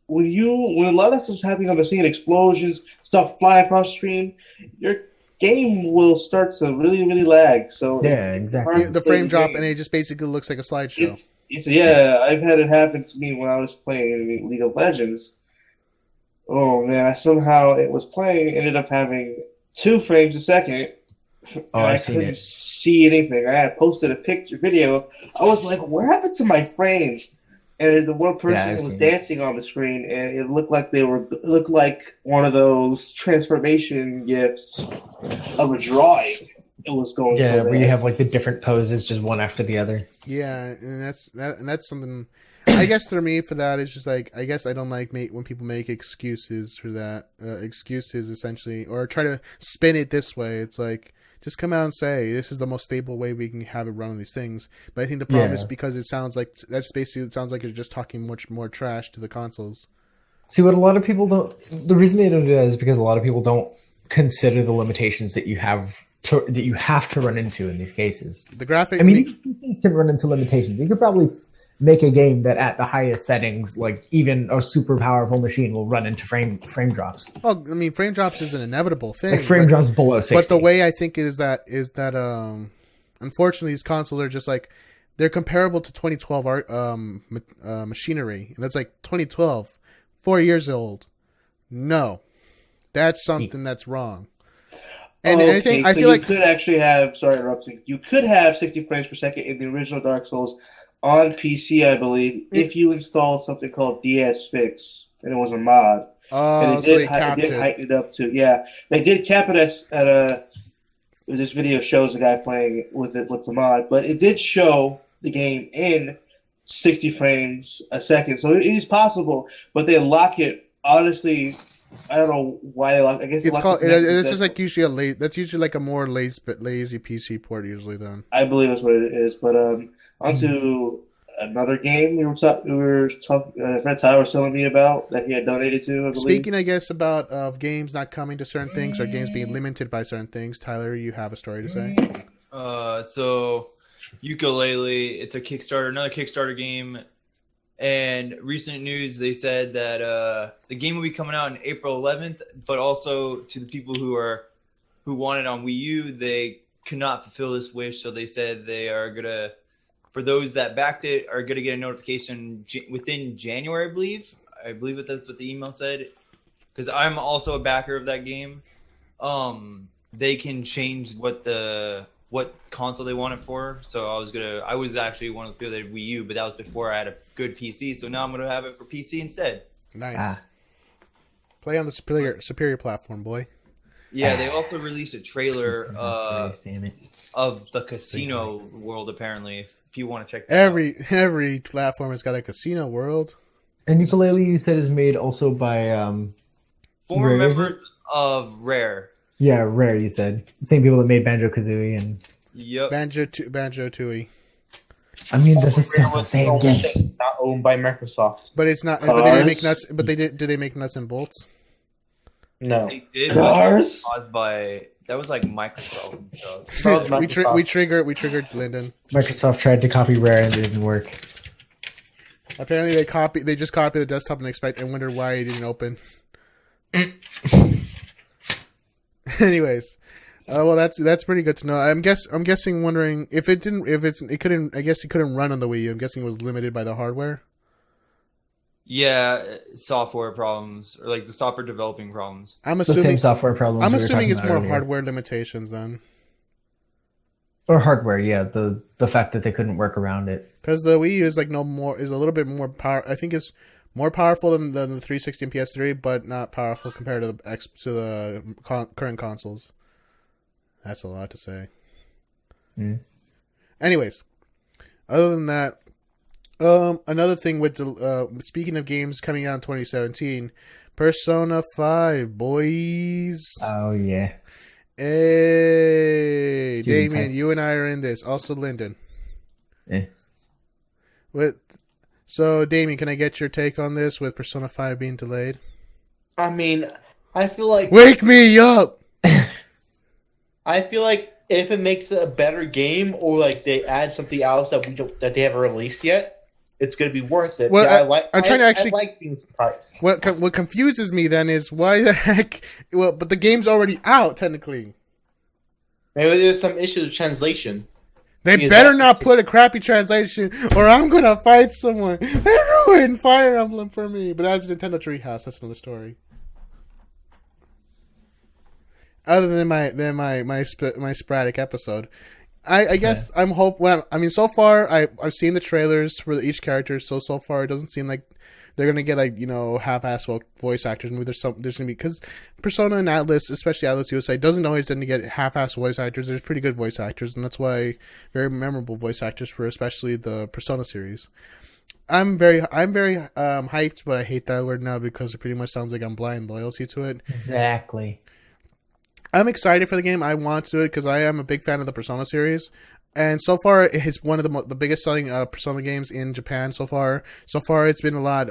when a lot of stuff's happening on the scene, explosions, stuff flying across the screen, your game will start to really, really lag. So yeah, exactly. The frame drop, and it just basically looks like a slideshow. Yeah, I've had it happen to me when I was playing League of Legends. Oh man, it was playing, ended up having 2 frames a second. Oh, I couldn't see anything. I had posted a video. I was like, what happened to my frames? And the one person was dancing on the screen, and it looked like one of those transformation gifs of a drawing. It was going where you have like the different poses just one after the other. Yeah, and that's something. I guess for me, for that, it's just like, I guess I don't like when people make excuses for that. Excuses essentially, or try to spin it this way. It's like, just come out and say this is the most stable way we can have it run on these things. But I think the problem is because it sounds like you're just talking much more trash to the consoles. See, what a lot of people don't. The reason they don't do that is because a lot of people don't consider the limitations that you have to run into in these cases. The graphic. I mean, things can run into limitations. You could probably make a game that at the highest settings, like even a super powerful machine will run into frame drops. Oh, I mean, frame drops is an inevitable thing. Like frame drops below 60. But the way I think is that unfortunately these consoles are just like, they're comparable to 2012 machinery, and that's like 2012, 4 years old. No, that's something that's wrong. And I think I feel like you could actually have. Sorry, interrupting. You could have 60 frames per second in the original Dark Souls on PC, I believe, if you installed something called DS Fix, and it was a mod. Oh, and so they capped it. Heighten it up to they did cap it at this video shows the guy playing with the mod, but it did show the game in 60 frames a second, so it is possible, but they lock it. Honestly, I don't know why they lock. I guess it's just like usually that's usually like a more lazy PC port usually then. I believe that's what it is, but onto another game we were talking. Fred Tyler was telling me about that he had donated to. I believe. Speaking, I guess, about of games not coming to certain things or games being limited by certain things. Tyler, you have a story to say. So Ukulele, it's another Kickstarter game. And recent news, they said that the game will be coming out on April 11th, but also to the people who want it on Wii U, they could not fulfill this wish, so they said they are gonna, for those that backed it, are gonna get a notification within January, I believe that that's what the email said, because I'm also a backer of that game. They can change what console they want it for. So I was actually one of the people that had Wii U, but that was before I had a good PC. So now I'm gonna have it for PC instead. Nice. Play on the superior platform, boy. Yeah, they also released a trailer of the casino world. Apparently, if you want to check that out. Every platform has got a casino world. And Ukulele, you said, is made also by former members of Rare. Yeah, Rare, you said. Same people that made Banjo-Kazooie and... Yep. Banjo-Tooie. I mean, this is still the same Only game. thing not owned by Microsoft. But it's not. But they didn't make Cars. nuts. But they did. Do they make nuts and bolts? No. They did Cars? caused by that was like Microsoft and stuff. That was we Microsoft. triggered Lyndon. Microsoft tried to copy Rare and it didn't work. Apparently they just copied the desktop and wondered why it didn't open. Anyways, well that's pretty good to know. I'm wondering if it couldn't. I guess it couldn't run on the Wii U. I'm guessing it was limited by the hardware. Yeah, software problems or like the software developing problems. I'm The same assuming. software problems. I'm we were assuming talking it's about more earlier. hardware limitations then, Or hardware, yeah. The fact that they couldn't work around it. because the Wii U is like is a little bit more power. I think it's more powerful than the 360 and PS3, but not powerful compared to the current consoles. That's a lot to say. Mm. Anyways, other than that, another thing with speaking of games coming out in 2017, Persona 5, boys. Oh yeah. Hey, Student Dmaian, types. you and I are in this. Also, Lyndon. Eh. So, Dmaian, can I get your take on this with Persona 5 being delayed? I mean, I feel like Wake me up! if it makes it a better game or like they add something else that they haven't released yet, it's gonna be worth it. Well, Yeah, I'm trying to actually- I like being surprised. What confuses me then is why the heck? Well, but the game's already out technically. Maybe there's some issues with translation. They Because better that- not put a crappy translation, or I'm gonna fight someone. They ruined Fire Emblem for me. But that's Nintendo Treehouse. That's another story. Other than my sporadic episode, I guess I'm hope. Well, I mean, so far I've seen the trailers for each character. So far it doesn't seem like they're gonna get like half-ass voice actors. Maybe there's gonna be because Persona and Atlas, especially Atlas USA, doesn't always tend to get half-ass voice actors. There's pretty good voice actors, and that's why very memorable voice actors for especially the Persona series. I'm very hyped, but I hate that word now because it pretty much sounds like I'm blind loyalty to it. Exactly. I'm excited for the game. I want to do it because I am a big fan of the Persona series. And so far, it's one of the biggest selling Persona games in Japan so far. So far, it's been a lot.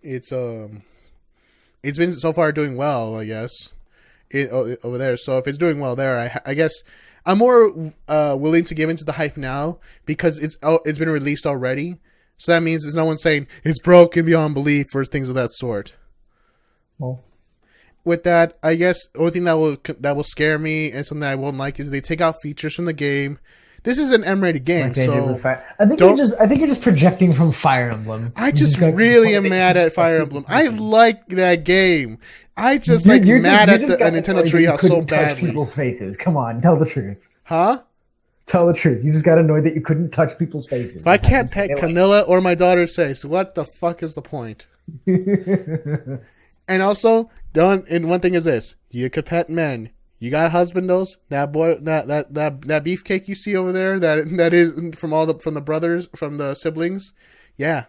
It's been so far doing well, I guess, over there. So if it's doing well there, I guess I'm more willing to give into the hype now because it's been released already. So that means there's no one saying it's broken beyond belief or things of that sort. Well, With that, I guess the only thing that will scare me and something that I won't like is they take out features from the game. This is an M-rated game, like they did so with I think don't- you're just projecting from Fire Emblem. I You just got- really am mad at Fire Emblem. I like that game. I just You're- like you're mad just- at you the just got Nintendo annoyed that you Treehouse so couldn't touch badly. people's faces. Come on, tell the truth. Huh? Tell the truth. You just got annoyed that you couldn't touch people's faces. If I can't pet Camilla or my daughter's face, what the fuck is the point? And also, and one thing is this: you could pet men. You got husbandos. That boy, that beefcake you see over there, that is from the brothers, from the siblings. Yeah,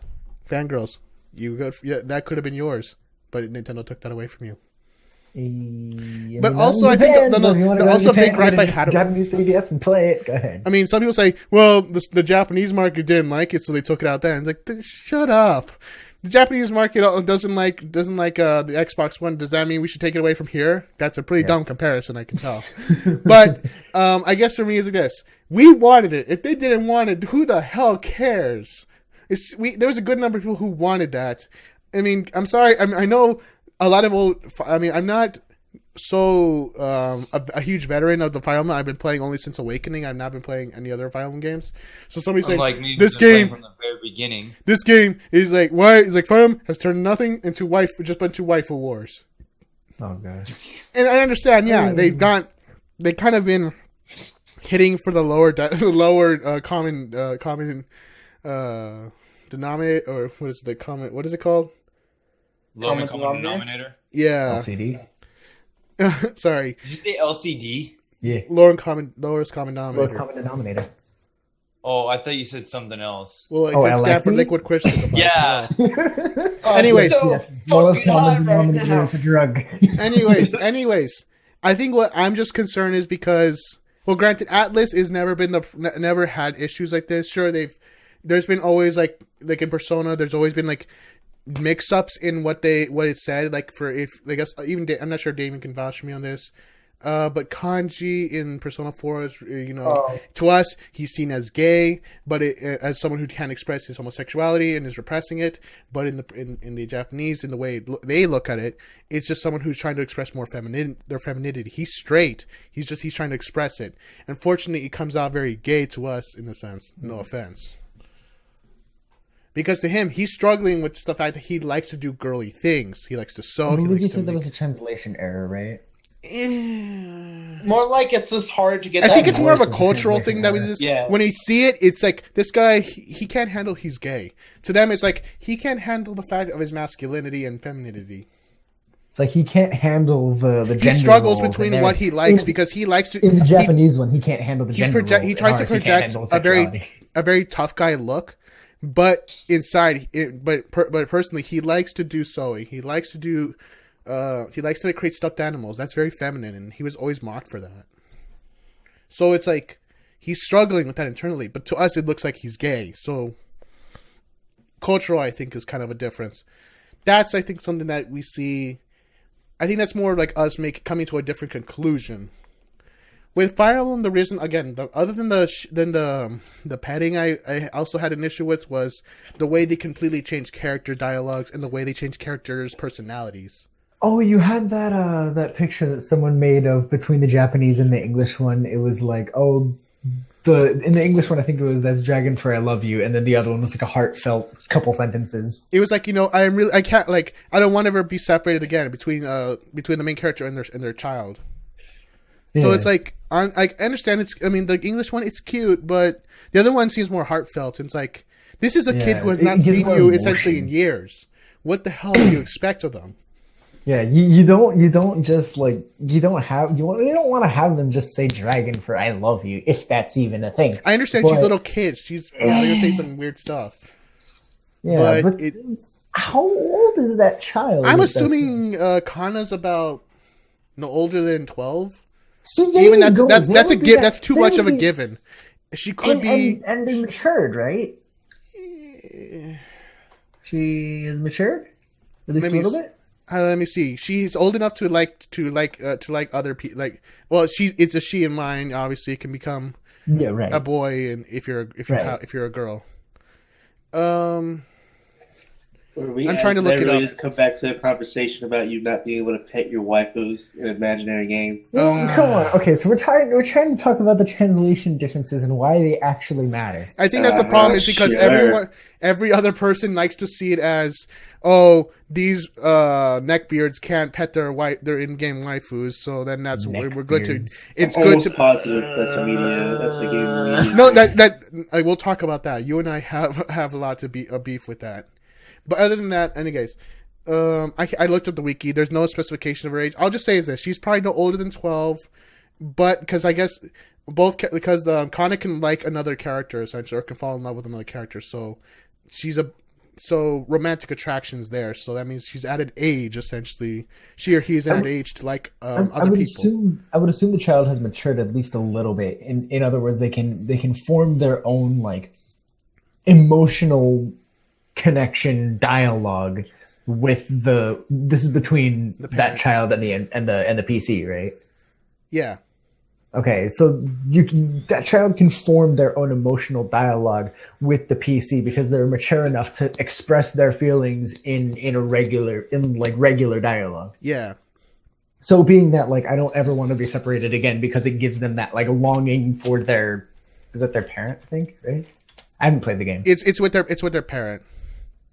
fangirls. That could have been yours, but Nintendo took that away from you. But also, I think also a big gripe I had. Japanese 3DS and play it. Go ahead. I mean, some people say, well, the Japanese market didn't like it, so they took it out there. And it's like, shut up. The Japanese market doesn't like the Xbox One. Does that mean we should take it away from here? That's a pretty dumb comparison, I can tell. But I guess for me, it's like this: we wanted it. If they didn't want it, who the hell cares? There was a good number of people who wanted that. I mean, I'm sorry. I know a lot of I'm not so a huge veteran of the Fire Emblem. I've been playing only since Awakening. I've not been playing any other Fire Emblem games. So somebody's saying, Unlike me, this who's been playing game from the very beginning. This game is like why? It's like Fire Emblem has turned nothing into waifu wars. Oh god. And I understand. Yeah, they kind of been hitting for the lower common denominator, or what is the common? What is it called? Low Common common denominator? denominator. Yeah. LCD. Sorry, Did you say LCD? Yeah. lowest common denominator. Lowest common denominator. Oh, I thought you said something else. Well, if Oh, it's stand for LSD? liquid crystal device. Yeah. Anyways. so Yes. Lowest fucking hot common right denominator now. is a drug. Anyways, I think what I'm just concerned is because, Well, granted, Atlas is never had issues like this. Sure, there's been always like in Persona, there's always been like mix-ups in what it said. Like for if I guess even I'm not sure Damien can vouch for me on this. But Kanji in Persona 4 is, to us, he's seen as gay, but as someone who can't express his homosexuality and is repressing it. But in the Japanese, in the way they look at it, it's just someone who's trying to express their femininity. He's straight. He's trying to express it. Unfortunately, it comes out very gay to us in a sense. No offense. Because to him, he's struggling with the fact that he likes to do girly things. He likes to sew. I believe you said there was a translation error, right? More like it's just hard to get. I think that it's more of a cultural thing that we just. Yeah. When we see it, it's like this guy. He can't handle. He's gay. To them, it's like he can't handle the fact of his masculinity and femininity. It's like he can't handle the He gender struggles roles between in what he likes because he likes to. In the Japanese one, he can't handle the gender roles. He tries to Ours, he can't project handle a very tough guy look, but inside, personally, he likes to do sewing. He likes to do. He likes to create stuffed animals. That's very feminine, and he was always mocked for that. So it's like he's struggling with that internally, but to us, it looks like he's gay. So cultural, I think, is kind of a difference. That's, I think, something that we see. I think that's more like us coming to a different conclusion. With Fire Emblem, the reason, again, other than the petting, I also had an issue with was the way they completely changed character dialogues and the way they changed characters' personalities. Oh, you had that picture that someone made of between the Japanese and the English one. It was like, in the English one, I think it was "That's Dragon for I love you," and then the other one was like a heartfelt couple sentences. It was like, I don't want to ever be separated again between the main character and their child. Yeah. So it's like I understand the English one, it's cute, but the other one seems more heartfelt. It's like this is a kid who has not seen you essentially in years. What the hell do you expect of them? Yeah, you don't want to have them just say "dragon" for "I love you" if that's even a thing. I understand she's little kids. They're gonna say some weird stuff. Yeah, but how old is that child? I'm assuming Kana's about older than 12. So even that's a give. That's too much of a given. She could be, and they matured, right? She is matured at least a little bit. Let me see. She's old enough to like other people. It's a she in mine. Obviously, it can become a boy, and if you're a girl. I'm trying to look it up. Just come back to a conversation about you not being able to pet your waifus in an imaginary game. Come on. Okay, so we're trying to talk about the translation differences and why they actually matter. I think that's the problem is because every other person likes to see it as, these neckbeards can't pet their in-game waifus, so then that's we're good to. It's good to positive. That's a media. That's a game media. No, that we'll talk about that. You and I have a lot to beef with that. But other than that, anyways, I looked up the wiki. There's no specification of her age. I'll just say is this: she's probably no older than 12, but because I guess because Kana can like another character essentially, or can fall in love with another character. So so romantic attractions there. So that means she's added age essentially. She or he is added age to like other people. I would assume the child has matured at least a little bit. In other words, they can form their own like emotional connection dialogue with this is between that child and the PC, right? Yeah. Okay, so that child can form their own emotional dialogue with the PC because they're mature enough to express their feelings in regular dialogue. Yeah. So being that I don't ever want to be separated again because it gives them that longing for is that their parent, I think, right? I haven't played the game. It's with their parent.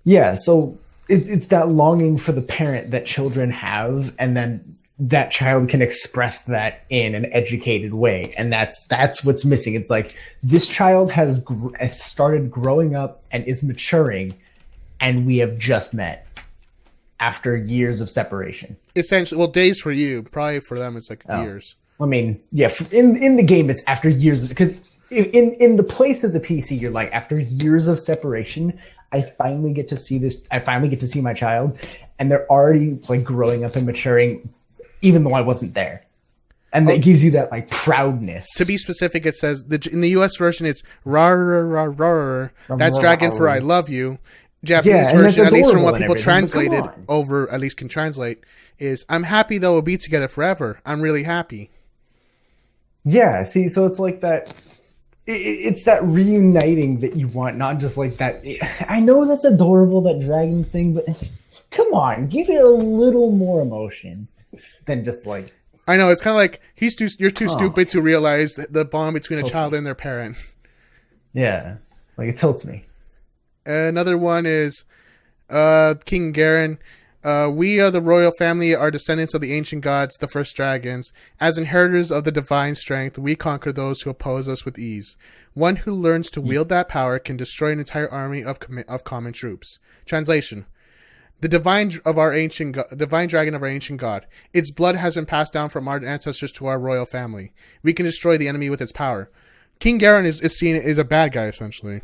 Yeah, so it's that longing for the parent that children have, and then that child can express that in an educated way, and that's what's missing. It's like this child has started growing up and is maturing, and we have just met after years of separation. Essentially, days for you, probably for them it's years. I mean, yeah, in the game it's after years because in the place of the PC, you're like after years of separation. I finally get to see this. I finally get to see my child, and they're already growing up and maturing, even though I wasn't there. And it gives you that like proudness. To be specific, it says in the U.S. version it's rar rar rar. That's dragon for I love you. Japanese version, at least from what people translated over, at least can translate, is I'm happy that we'll be together forever. I'm really happy. Yeah, see, so it's like that. It's that reuniting that you want, not just like that. I know that's adorable, that dragon thing, but come on, give it a little more emotion than just like. I know, it's kind of like you're too stupid to realize the bond between a child and their parent. Yeah, like it tilts me. Another one is King Garen. We are the royal family, are descendants of the ancient gods, the first dragons. As inheritors of the divine strength, we conquer those who oppose us with ease. One who learns to wield that power can destroy an entire army of common troops. Translation: the divine dragon of our ancient god. Its blood has been passed down from our ancestors to our royal family. We can destroy the enemy with its power. King Garen is seen as a bad guy, essentially.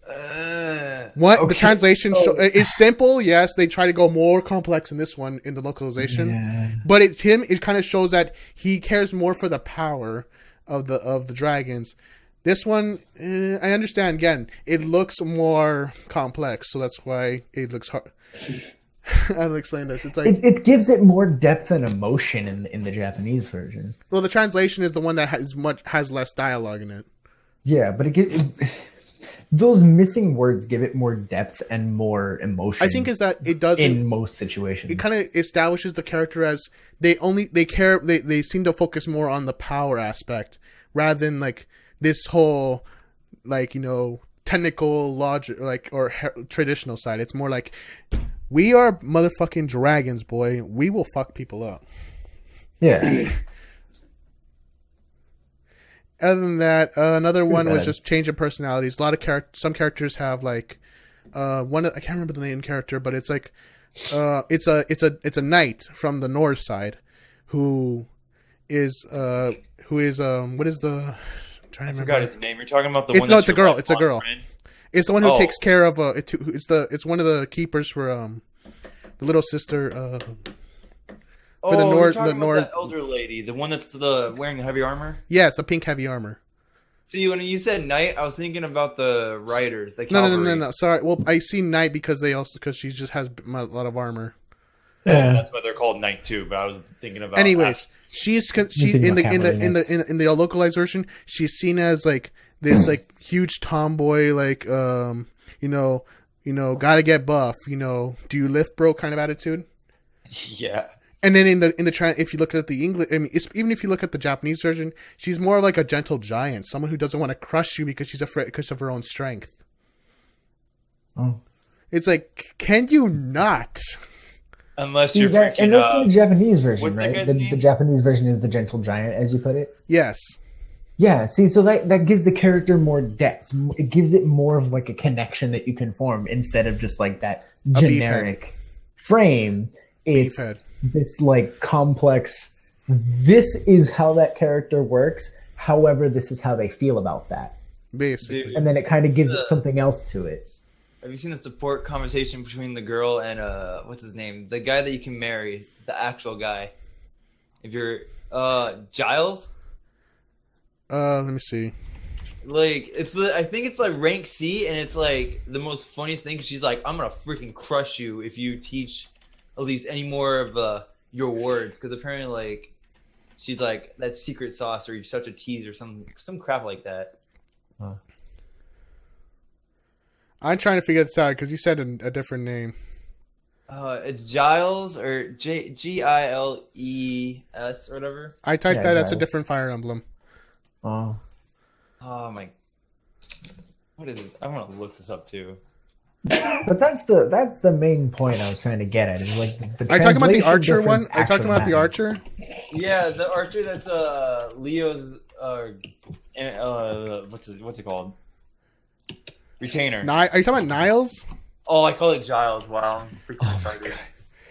The translation is simple. Yes, they try to go more complex in this one in the localization, but it kind of shows that he cares more for the power of the dragons. This one, I understand. Again, it looks more complex, so that's why it looks hard. I'll explain this. It's like it gives it more depth and emotion in the Japanese version. Well, the translation is the one that has less dialogue in it. Yeah, but those missing words give it more depth and more emotion. I think is that it does in most situations. It kind of establishes the character as they seem to focus more on the power aspect rather than like this whole like, you know, technical logic or traditional side. It's more like we are motherfucking dragons, boy. We will fuck people up. Yeah. Other than that, another one was just change of personalities. A lot of some characters have like I can't remember the main character, but it's like it's a knight from the north side who is what is the I'm trying to remember. I forgot his name. You're talking about the one. No, it's a girl. It's a girl. Friend? It's the one who takes care of it's one of the keepers for the little sister for the north. You're talking about that elder lady, the one that's wearing the heavy armor. Yes, the pink heavy armor. See, when you said knight, I was thinking about the riders. The No. Sorry. Well, I see knight because she just has a lot of armor. Yeah, that's why they're called knight too. But I was thinking about. Anyways, she in the localized version, she's seen as like this like huge tomboy, like you know, gotta get buff. You know, do you lift, bro? Kind of attitude. Yeah. And then if you look at the English, I mean, even if you look at the Japanese version, she's more like a gentle giant, someone who doesn't want to crush you because she's afraid because of her own strength. Oh. It's like, can you not? Unless you're and that's in the Japanese version, right? The name? Japanese version is the gentle giant, as you put it. Yes. Yeah. See, so that gives the character more depth. It gives it more of like a connection that you can form instead of just like that generic frame. It's this like complex. This is how that character works. However, this is how they feel about that. Basically. And then it kind of gives it something else to it. Have you seen the support conversation between the girl and what's his name? The guy that you can marry, the actual guy. If you're Giles? Let me see. Like I think it's like rank C, and it's like the most funniest thing because she's like, I'm gonna freaking crush you if you teach at least any more of your words, because apparently like she's like that secret sauce or you're such a tease or some crap like that. I'm trying to figure this out because you said a different name. It's Giles or Giles or whatever. I typed that. That's a different Fire Emblem. Oh my! What is it? I want to look this up too. But that's the main point I was trying to get at. Is like are you talking about the Archer one? Are you talking about the Archer? Yeah, the Archer. That's Leo's. What's it called? Retainer. Are you talking about Niles? Oh, I call it Giles. Wow, I'm freaking excited.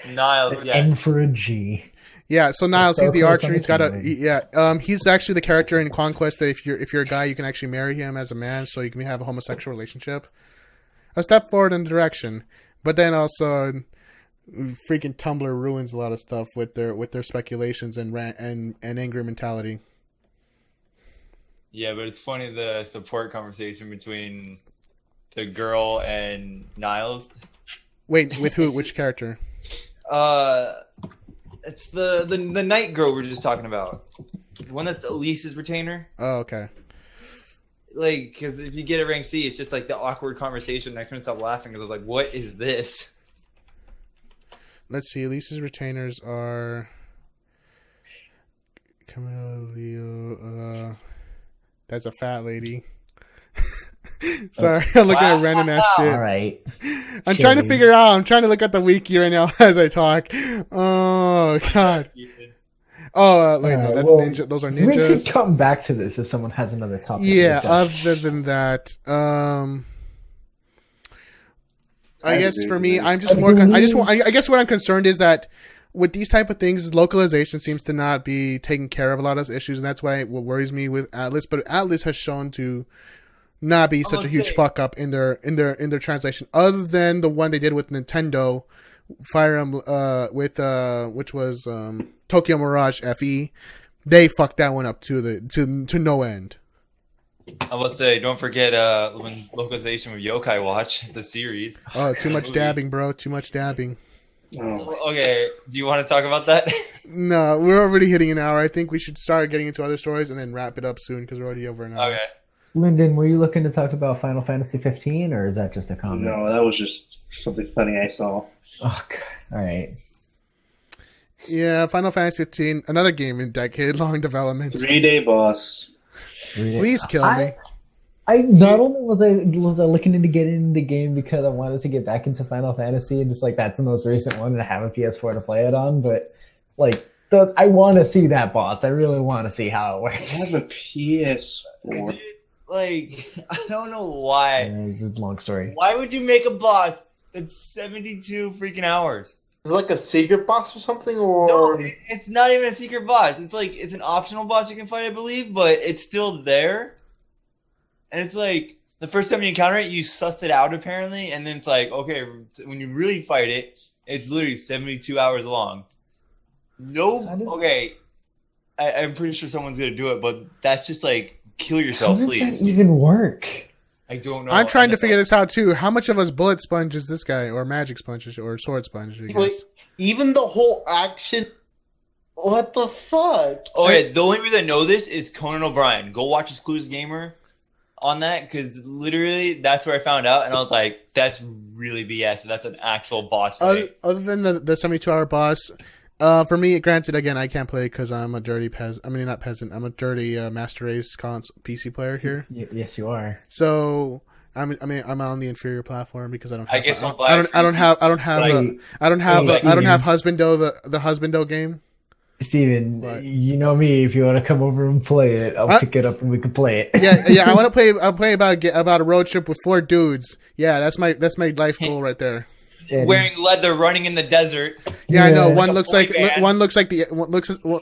Niles. Yeah. N for a G. Yeah, so Niles, he's the Archer. He's got he's actually the character in Conquest that if you're a guy, you can actually marry him as a man, so you can have a homosexual relationship. A step forward in the direction, but then also freaking Tumblr ruins a lot of stuff with their speculations and rant and angry mentality. Yeah, but it's funny the support conversation between the girl and Niles. Wait, with who? Which character? It's the night girl we were just talking about. The one that's Elise's retainer. Oh, okay. Like, because if you get a rank C, it's just like the awkward conversation. And I couldn't stop laughing because I was like, "What is this?" Let's see. Elise's retainers are Camilla, Leo. That's a fat lady. Sorry, I'm looking at random ass shit. All right. I'm trying to figure out. I'm trying to look at the wiki right now as I talk. Oh god. Oh wait, no, that's ninja. Those are We could ninjas. come back to this if someone has another topic. to Yeah. discuss. Other than that, I guess for me, I'm just more. I guess what I'm concerned is that with these type of things, localization seems to not be taking care of a lot of issues, and that's why what worries me with Atlas. But Atlas has shown to not be such a huge fuck up in their translation, other than the one they did with Nintendo Fire Emblem, which was Tokyo Mirage FE. They fucked that one up to no end. I would say, don't forget when localization with Yokai Watch, the series. Oh, too much dabbing, bro. Too much dabbing. Oh. Okay, do you want to talk about that? No, we're already hitting an hour. I think we should start getting into other stories and then wrap it up soon because we're already over an hour. Okay. Lyndon, were you looking to talk about Final Fantasy 15, or is that just a comment? No, that was just something funny I saw. Oh, God. All right. Yeah, Final Fantasy 15, another game in decade-long development. 3-day boss. Please kill me. I not only was I looking into getting into the game because I wanted to get back into Final Fantasy and just like that's the most recent one and I have a PS4 to play it on, but like I want to see that boss. I really want to see how it I works. have a PS4. Dude, like, I don't know why. It's a long story. Why would you make a boss that's 72 freaking hours? Is it like a secret box or something, or No, it's not even a secret boss. It's like, it's an optional boss you can fight, I believe, but it's still there. And it's like, the first time you encounter it, you suss it out apparently, and then it's like, okay, when you really fight it, it's literally 72 hours long. Okay, I'm pretty sure someone's gonna do it, but that's just like, kill How yourself, does please. that even work? I don't know. I'm trying to figure this out too. How much of a bullet sponge is this guy, or magic sponge, or sword sponge? I Wait, guess. even the whole action. What the fuck? Okay, the only reason I know this is Conan O'Brien. Go watch Exclusive Gamer on that, because literally that's where I found out, and I was like, that's really BS. That's an actual boss fight. Other than the 72-hour boss, for me, granted, again, I can't play because I'm a dirty peasant. I mean, not peasant. I'm a dirty Master Race PC player here. Yes, you are. So I'm on the inferior platform because I don't have. I guess I'm I don't have Husbando the Husbando game. Steven, What? you know me. If you want to come over and play it, I'll pick it up and we can play it. Yeah. I want to play. I'll play about a road trip with 4 dudes. Yeah, that's my life goal right there. And Wearing leather, running in the desert. Yeah, I know. Yeah. One looks like band.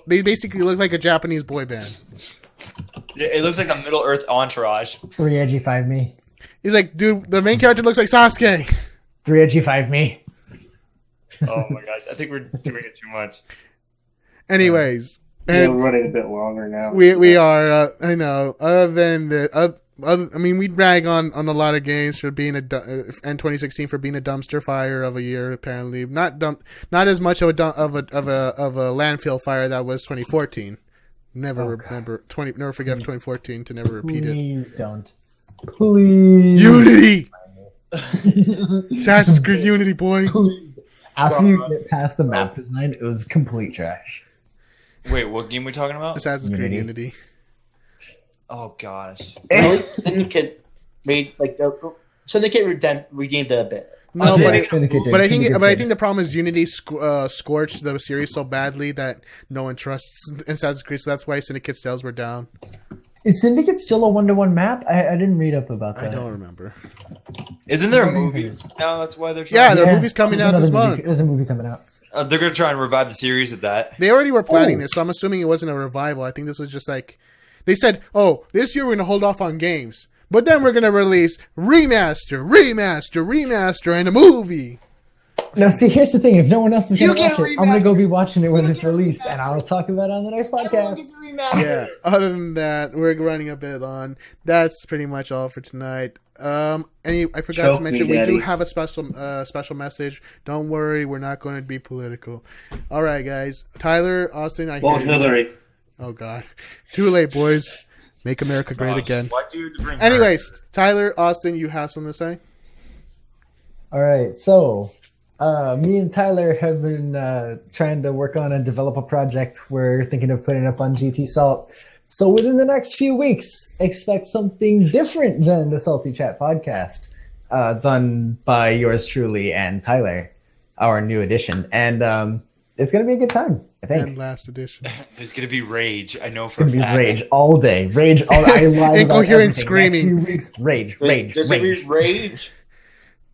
they basically look like a Japanese boy band. It looks like a Middle Earth entourage. 3 edgy 5 me. He's like, dude, the main character looks like Sasuke. 3 edgy 5 me. Oh my gosh, I think we're doing it too much. Anyways, Yeah, and we're running a bit longer now. we are. I know. Other than I mean, we drag on a lot of games for being and 2016 for being a dumpster fire of a year. Apparently, not as much of a landfill fire that was 2014. Never forget 2014 to never repeat it. Please don't. Please. Unity. Assassin's Creed Unity, boy. After you get past the map design, it was complete trash. Wait, what game are we talking about? Assassin's Creed Unity. Oh gosh. At least Syndicate made Syndicate redeemed it a bit. No, They but didn't- I think Syndicate the problem is Unity scorched the series so badly that no one trusts Assassin's Creed. So that's why Syndicate sales were down. Is Syndicate still a 1-to-1 map? I didn't read up about that. I don't remember. Isn't there a I don't think movie? it is. No, that's why they're Yeah, trying. there are movies coming out this month. There's a movie coming out. They're gonna try and revive the series with that. They already were planning this, so I'm assuming it wasn't a revival. I think this was just like they said, "Oh, this year we're gonna hold off on games, but then we're gonna release remaster, and a movie." No, see, here's the thing. If no one else is You going to get watch a it, I'm going to go remaster. be watching it when You it's get a released, remaster. and I'll talk about it on the next Everyone podcast. gets a remaster. Yeah. Other than that, we're running a bit on. That's pretty much all for tonight. I forgot Choke to mention me, we do Daddy. have a special message. Don't worry, we're not going to be political. All right, guys. Tyler, Austin, I hear Vote you. Hillary. Oh God, too late, boys. Make America great Gosh, again. why'd you bring her? Anyways, Tyler, Austin, you have something to say? All right, so me and Tyler have been trying to work on and develop a project we're thinking of putting up on GTSalt. So within the next few weeks, expect something different than the Salty Chat podcast, done by yours truly and Tyler, our new addition. And it's going to be a good time, I think. And last edition. There's gonna be rage. I know for It's a going to be fact. rage all day. Rage all day. I lied about Incoherent everything. screaming. Next few weeks, rage, rage, There's gonna rage. be rage,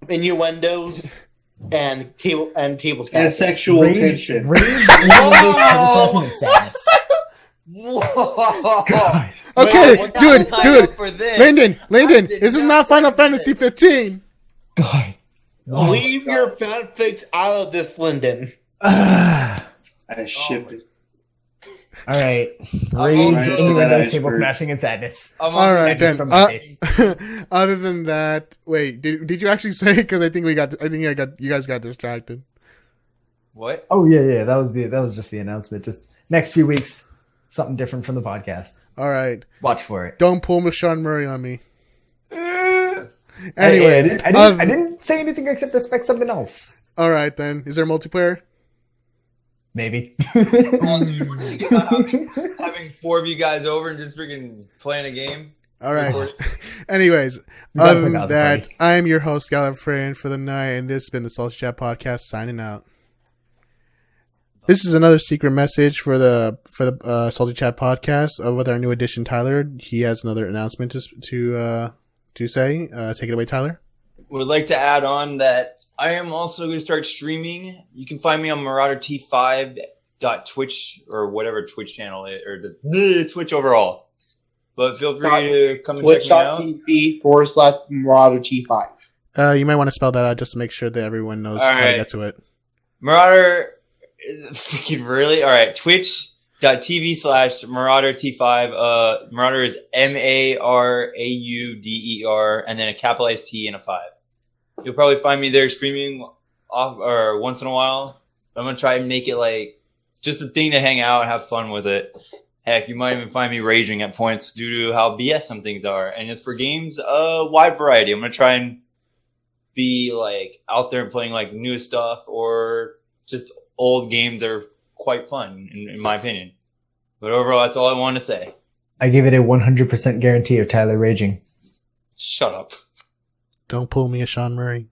innuendos, and table And stats. sexual Rage, tension. rage, Whoa! sadness. Whoa! God. Okay, Well, dude, sign dude. up for this. Lyndon, I did this is not not Final sign up for Fantasy this. 15. God. Oh. Leave your fanfics out of this, Lyndon. Ah. I shipped it. All right. I'm Rage, also- innuendos, table smashing, and sadness. I'm All also- right then. from my face. Other than that, wait, did you actually say? Because I think you guys got distracted. What? Oh yeah. That was just the announcement. Just next few weeks, something different from the podcast. All right, Watch for it. don't pull Sean Murray on me. Hey, Anyways, I didn't say anything except expect something else. all right then. Is there multiplayer? Maybe. Oh, dude, we're thinking about having 4 of you guys over and just freaking playing a game. All right. Recording. Anyways, We gotta other pick than out the that, party. I'm your host Galifreyan for the night, and this has been the Salty Chat podcast. Signing out. This is another secret message for the Salty Chat podcast with our new addition, Tyler. He has another announcement to say. Take it away, Tyler. Would like to add on that I am also going to start streaming. You can find me on MarauderT5.twitch or whatever Twitch channel it, or the Twitch overall. But feel free to come and check me out. Twitch.tv/MarauderT5. You might want to spell that out just to make sure that everyone knows All how to right. get to it. Marauder, freaking really? All right, twitch.tv/MarauderT5. Marauder is MARAUDER, and then a capitalized T and a 5. You'll probably find me there streaming off or once in a while. I'm gonna try and make it like just a thing to hang out and have fun with it. Heck, you might even find me raging at points due to how BS some things are. And as for games, wide variety. I'm gonna try and be like out there and playing like new stuff or just old games that are quite fun in my opinion. But overall, that's all I want to say. I give it a 100% guarantee of Tyler raging. Shut up. Don't pull me a Sean Murray.